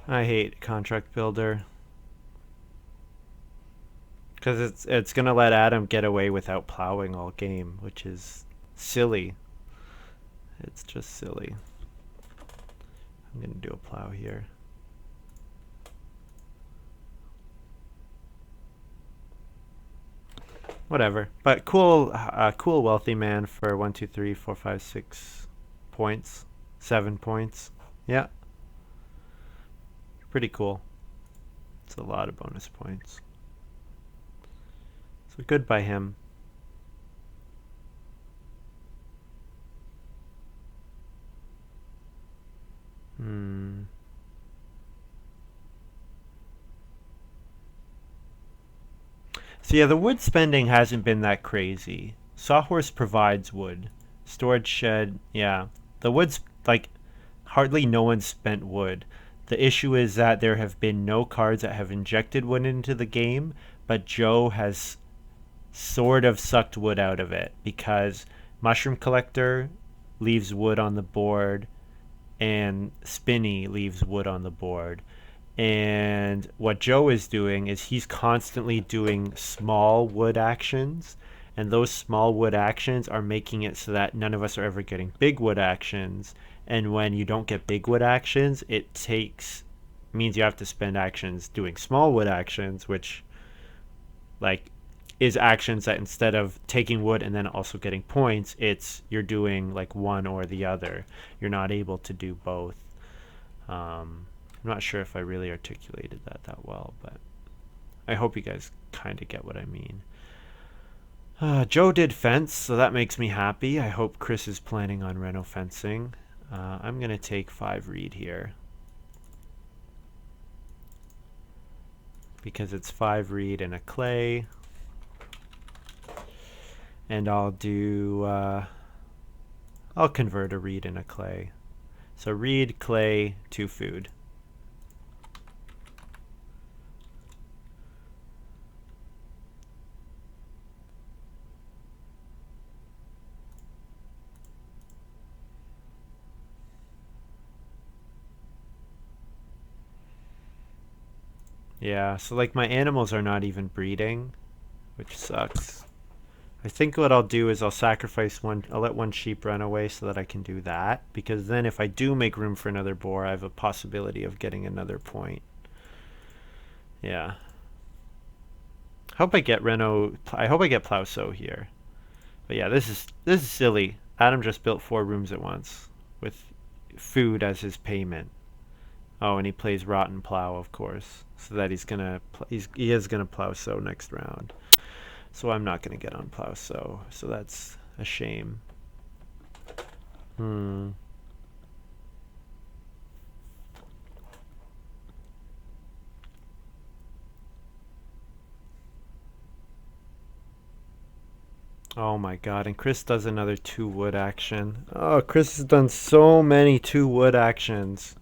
I hate Contract Builder because it's gonna let Adam get away without plowing all game, which is silly. It's just silly. I'm gonna do a plow here. Whatever. But cool, cool wealthy man for 1, 2, 3, 4, 5, 6 points. 7 points. Yeah. Pretty cool. It's a lot of bonus points. So good by him. So yeah, the wood spending hasn't been that crazy. Sawhorse provides wood. Storage shed, yeah. The wood's like hardly no one spent wood. The issue is that there have been no cards that have injected wood into the game, but Joe has sort of sucked wood out of it because Mushroom Collector leaves wood on the board and Spinny leaves wood on the board. And what Joe is doing is he's constantly doing small wood actions, and those small wood actions are making it so that none of us are ever getting big wood actions. And when you don't get big wood actions, it means you have to spend actions doing small wood actions, which like is actions that instead of taking wood and then also getting points, you're doing like one or the other. You're not able to do both. I'm not sure if I really articulated that well, but I hope you guys kind of get what I mean. Joe did fence, so that makes me happy. I hope Chris is planning on reno fencing. I'm going to take 5 reed here because it's 5 reed and a clay. And I'll convert a reed and a clay. So reed, clay, 2 food. Yeah, so like my animals are not even breeding, which sucks. I think what I'll do is I'll let one sheep run away so that I can do that, because then if I do make room for another boar, I have a possibility of getting another point. Yeah. I hope I get Plowsow here. But yeah, this is silly. Adam just built 4 rooms at once with food as his payment. Oh, and he plays Rotten Plow, of course, so that he is gonna Plowsow next round. So I'm not gonna get on Plowsow, so that's a shame. Oh my god, and Chris does another 2 wood action. Oh, Chris has done so many 2 wood actions.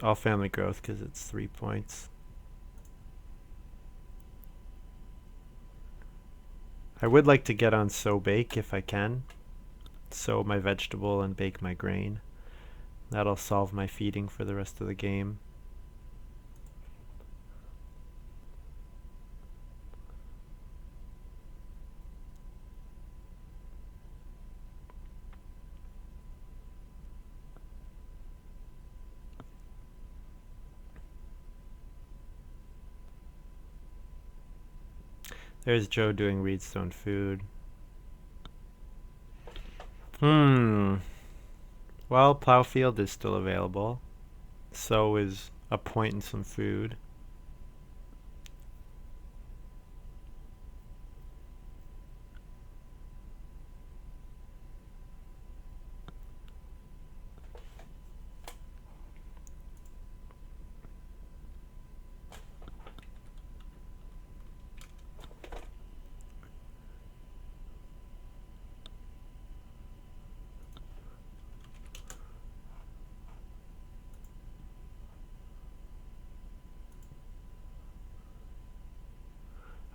I'll family growth because it's 3 points. I would like to get on sow bake if I can. Sow my vegetable and bake my grain. That'll solve my feeding for the rest of the game. There's Joe doing reedstone food. Well, Plowfield is still available. So is a point and some food.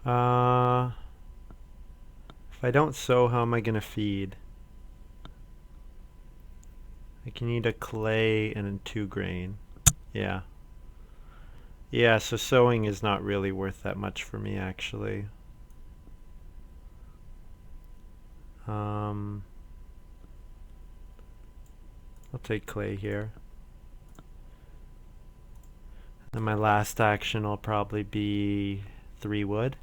Uh, if I don't sow, how am I gonna feed? I can eat a clay and a 2 grain. Yeah. Yeah, so sowing is not really worth that much for me actually. Um, I'll take clay here. And my last action will probably be 3 wood.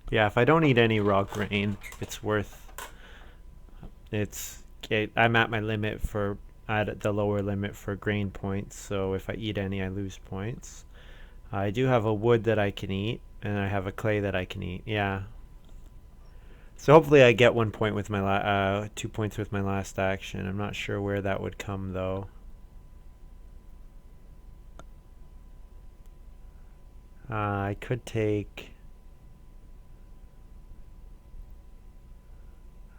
Yeah, if I don't eat any raw grain, it's worth. I'm at my limit for at the lower limit for grain points. So if I eat any, I lose points. I do have a wood that I can eat, and I have a clay that I can eat. Yeah. So hopefully I get 1 point with my 2 points with my last action. I'm not sure where that would come though. I could take.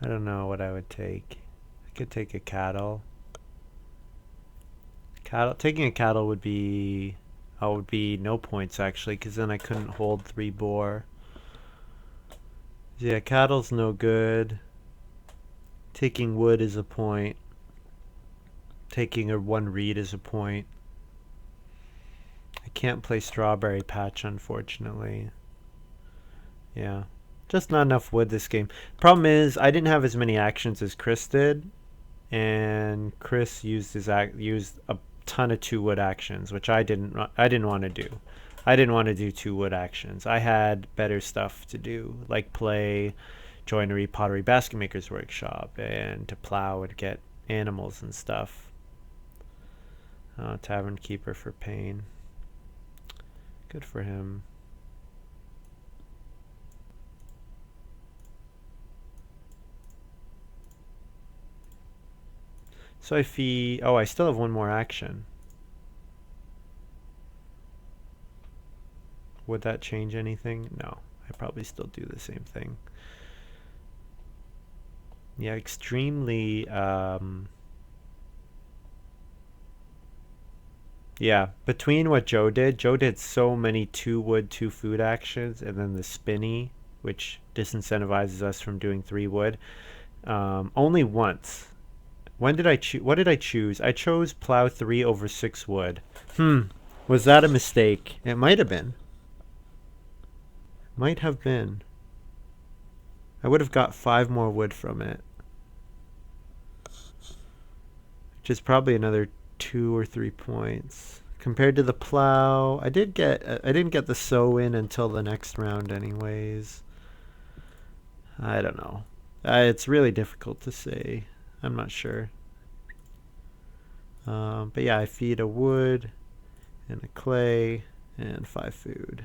I don't know what I would take. I could take a cattle. Taking a cattle would be. Would be no points actually, because then I couldn't hold 3 boar. Yeah, cattle's no good. Taking wood is a point. Taking a 1 reed is a point. I can't play strawberry patch, unfortunately. Yeah. Just not enough wood this game. Problem is, I didn't have as many actions as Chris did, and Chris used used a ton of 2 wood actions, which I didn't. I didn't want to do. I didn't want to do 2 wood actions. I had better stuff to do, like play joinery, pottery, basket maker's workshop, and to plow and get animals and stuff. Tavern keeper for pain. Good for him. So if he... Oh, I still have 1 more action. Would that change anything? No. I probably still do the same thing. Yeah, extremely... Yeah, between what Joe did so many 2 wood, 2 food actions, and then the spinny, which disincentivizes us from doing 3 wood. Only once. When did I choose? What did I choose? I chose plow 3 over 6 wood. Was that a mistake? It might have been. Might have been. I would have got 5 more wood from it. Which is probably another 2 or 3 points. Compared to the plow, I didn't get the sow in until the next round anyways. I don't know. It's really difficult to say. I'm not sure. But yeah, I feed a wood and a clay and 5 food.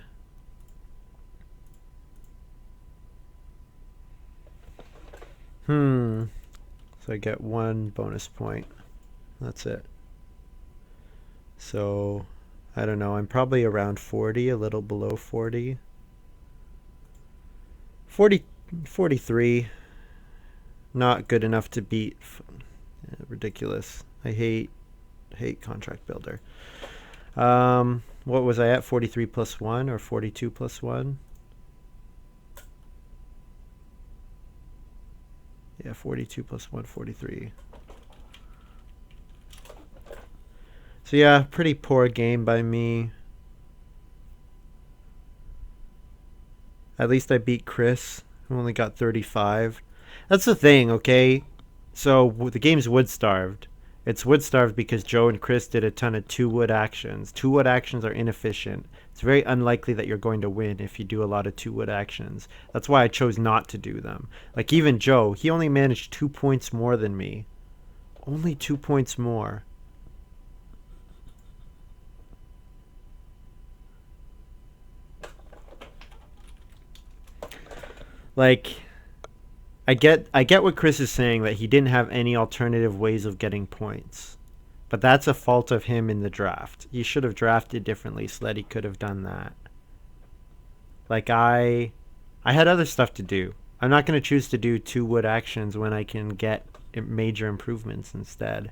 So I get 1 bonus point. That's it. So, I don't know. I'm probably around 40, a little below 40. 43. Not good enough to beat. Ridiculous. I hate contract builder. What was I at? 43 plus 1 or 42 plus 1? Yeah, 42 plus 1, 43. So yeah, pretty poor game by me. At least I beat Chris, who only got 35. That's the thing, okay? So the game's wood starved. It's wood starved because Joe and Chris did a ton of 2 wood actions. 2 wood actions are inefficient. It's very unlikely that you're going to win if you do a lot of 2 wood actions. That's why I chose not to do them. Like even Joe, he only managed 2 points more than me. Only 2 points more. Like, I get what Chris is saying, that he didn't have any alternative ways of getting points. But that's a fault of him in the draft. He should have drafted differently so that he could have done that. Like I had other stuff to do. I'm not going to choose to do 2 wood actions when I can get major improvements instead.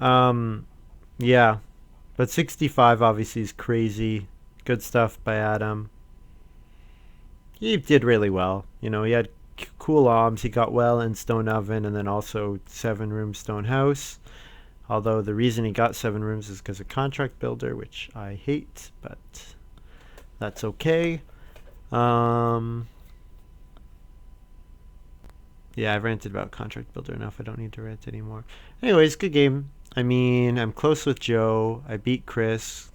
Yeah, but 65 obviously is crazy. Good stuff by Adam. He did really well. He had cool arms. He got well in Stone Oven and then also 7 room Stone House. Although the reason he got 7 rooms is because of Contract Builder, which I hate, but that's okay. Um, yeah, I've ranted about Contract Builder enough. I don't need to rant anymore. Anyways, good game. I mean, I'm close with Joe. I beat Chris.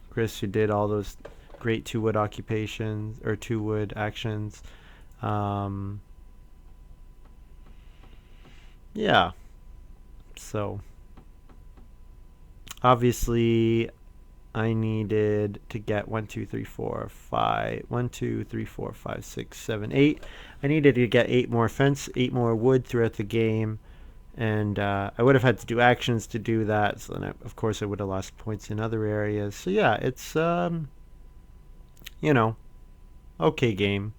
Chris, who did all those great 2 wood occupations or 2 wood actions. Um, yeah. So obviously, I needed to get 1, 2, 3, 4, 5. 1, 2, 3, 4, 5, 6, 7, 8. I needed to get 8 more fence, 8 more wood throughout the game. And I would have had to do actions to do that. So then, of course, I would have lost points in other areas. So yeah, it's, you know, okay game.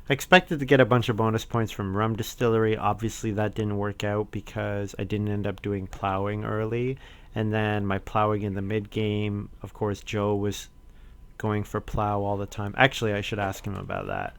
I expected to get a bunch of bonus points from Rum Distillery. Obviously, that didn't work out because I didn't end up doing plowing early. And then my plowing in the mid game, of course, Joe was going for plow all the time. Actually, I should ask him about that.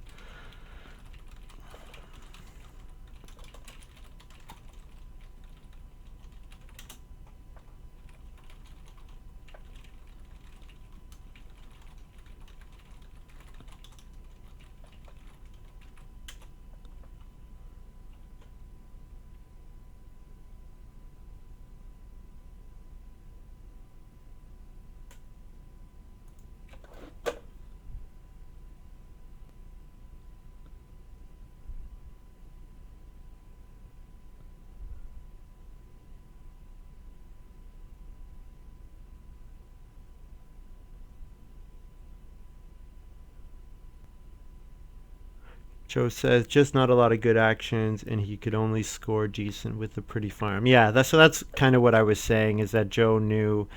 Joe says just not a lot of good actions, and he could only score decent with a pretty farm. Yeah, that's kind of what I was saying. Is that Joe knew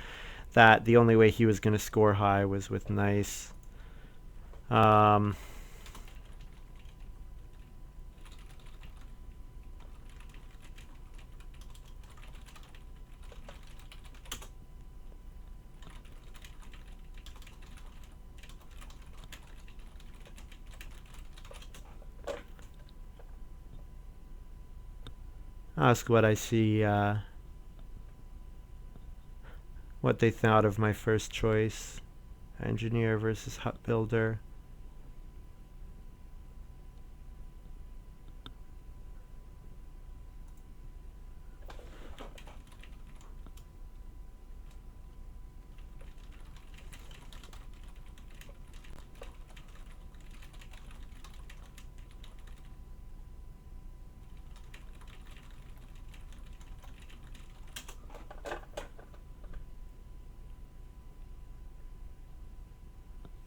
that the only way he was going to score high was with nice. Um, ask what I see. What they thought of my first choice, engineer versus hut builder.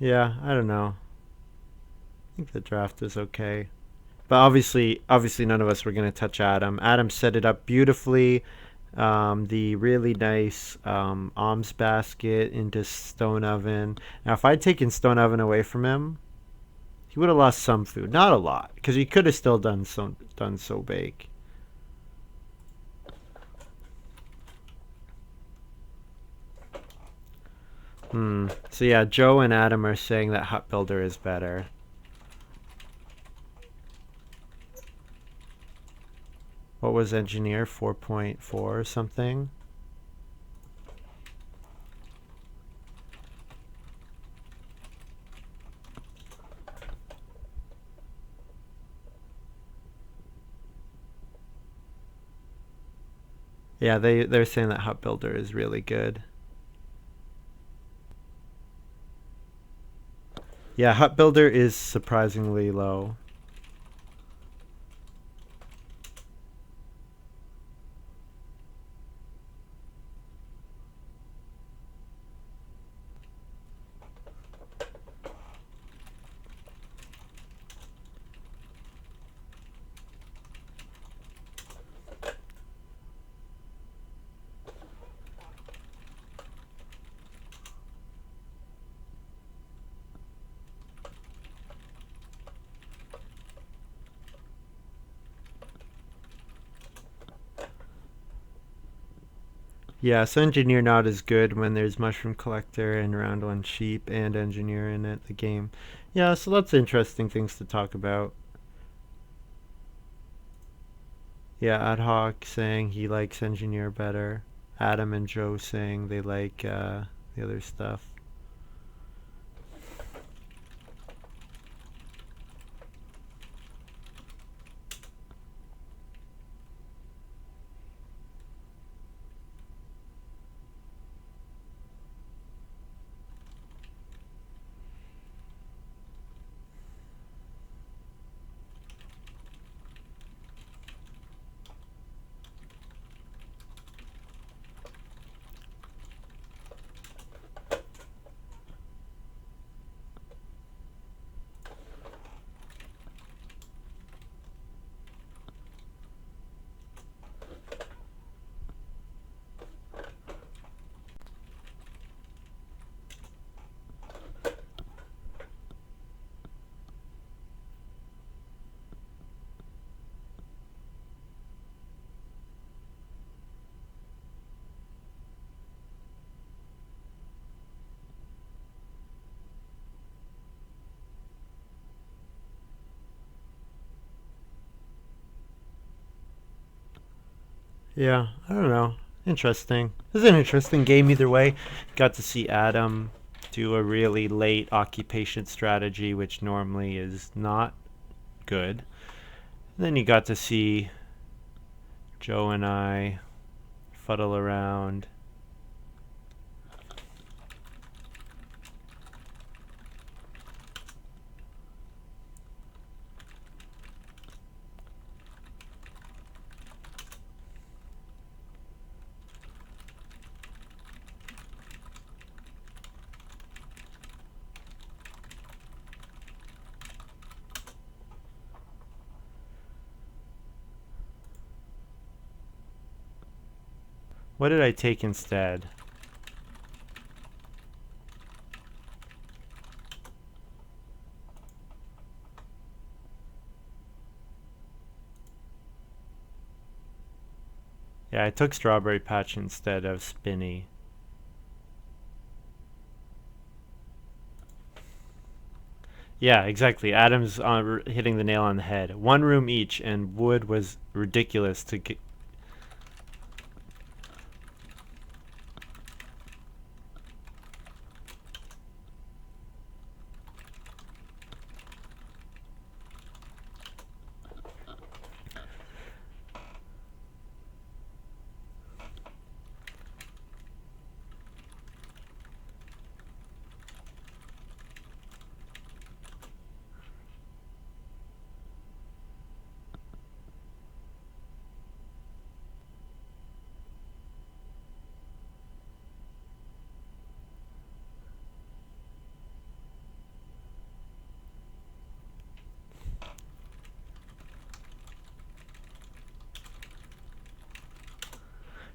Yeah, I don't know. I think the draft is okay. But obviously, none of us were going to touch Adam. Adam set it up beautifully. The really nice alms basket into Stone Oven. Now, if I'd taken Stone Oven away from him, he would have lost some food. Not a lot, because he could have still done so bake. So yeah, Joe and Adam are saying that Hut Builder is better. What was Engineer? 4.4 or something? Yeah, they're saying that Hut Builder is really good. Yeah, Hut Builder is surprisingly low. Yeah, so engineer not as good when there's mushroom collector and round one sheep and engineer in it, the game. Yeah, so lots of interesting things to talk about. Yeah, Ad hoc saying he likes engineer better. Adam and Joe saying they like the other stuff. Yeah, I don't know. Interesting. This is an interesting game either way. Got to see Adam do a really late occupation strategy, which normally is not good. And then you got to see Joe and I fuddle around. What did I take instead? Yeah, I took Strawberry Patch instead of Spinny. Yeah, exactly. Adam's hitting the nail on the head. One room each, and wood was ridiculous to get.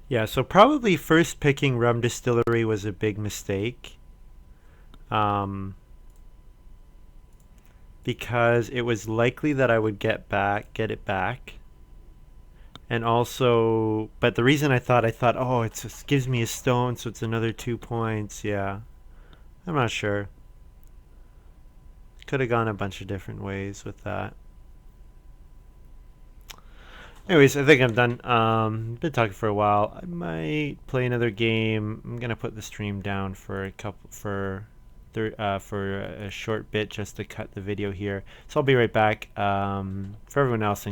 Yeah, so probably first picking Rum Distillery was a big mistake. Um, because it was likely that I would get it back. And also, but the reason I thought, oh, it just gives me a stone, so it's another 2 points. Yeah, I'm not sure. Could have gone a bunch of different ways with that. Anyways, I think I'm done. Been talking for a while. I might play another game. I'm gonna put the stream down for for a short bit just to cut the video here. So I'll be right back. For everyone else,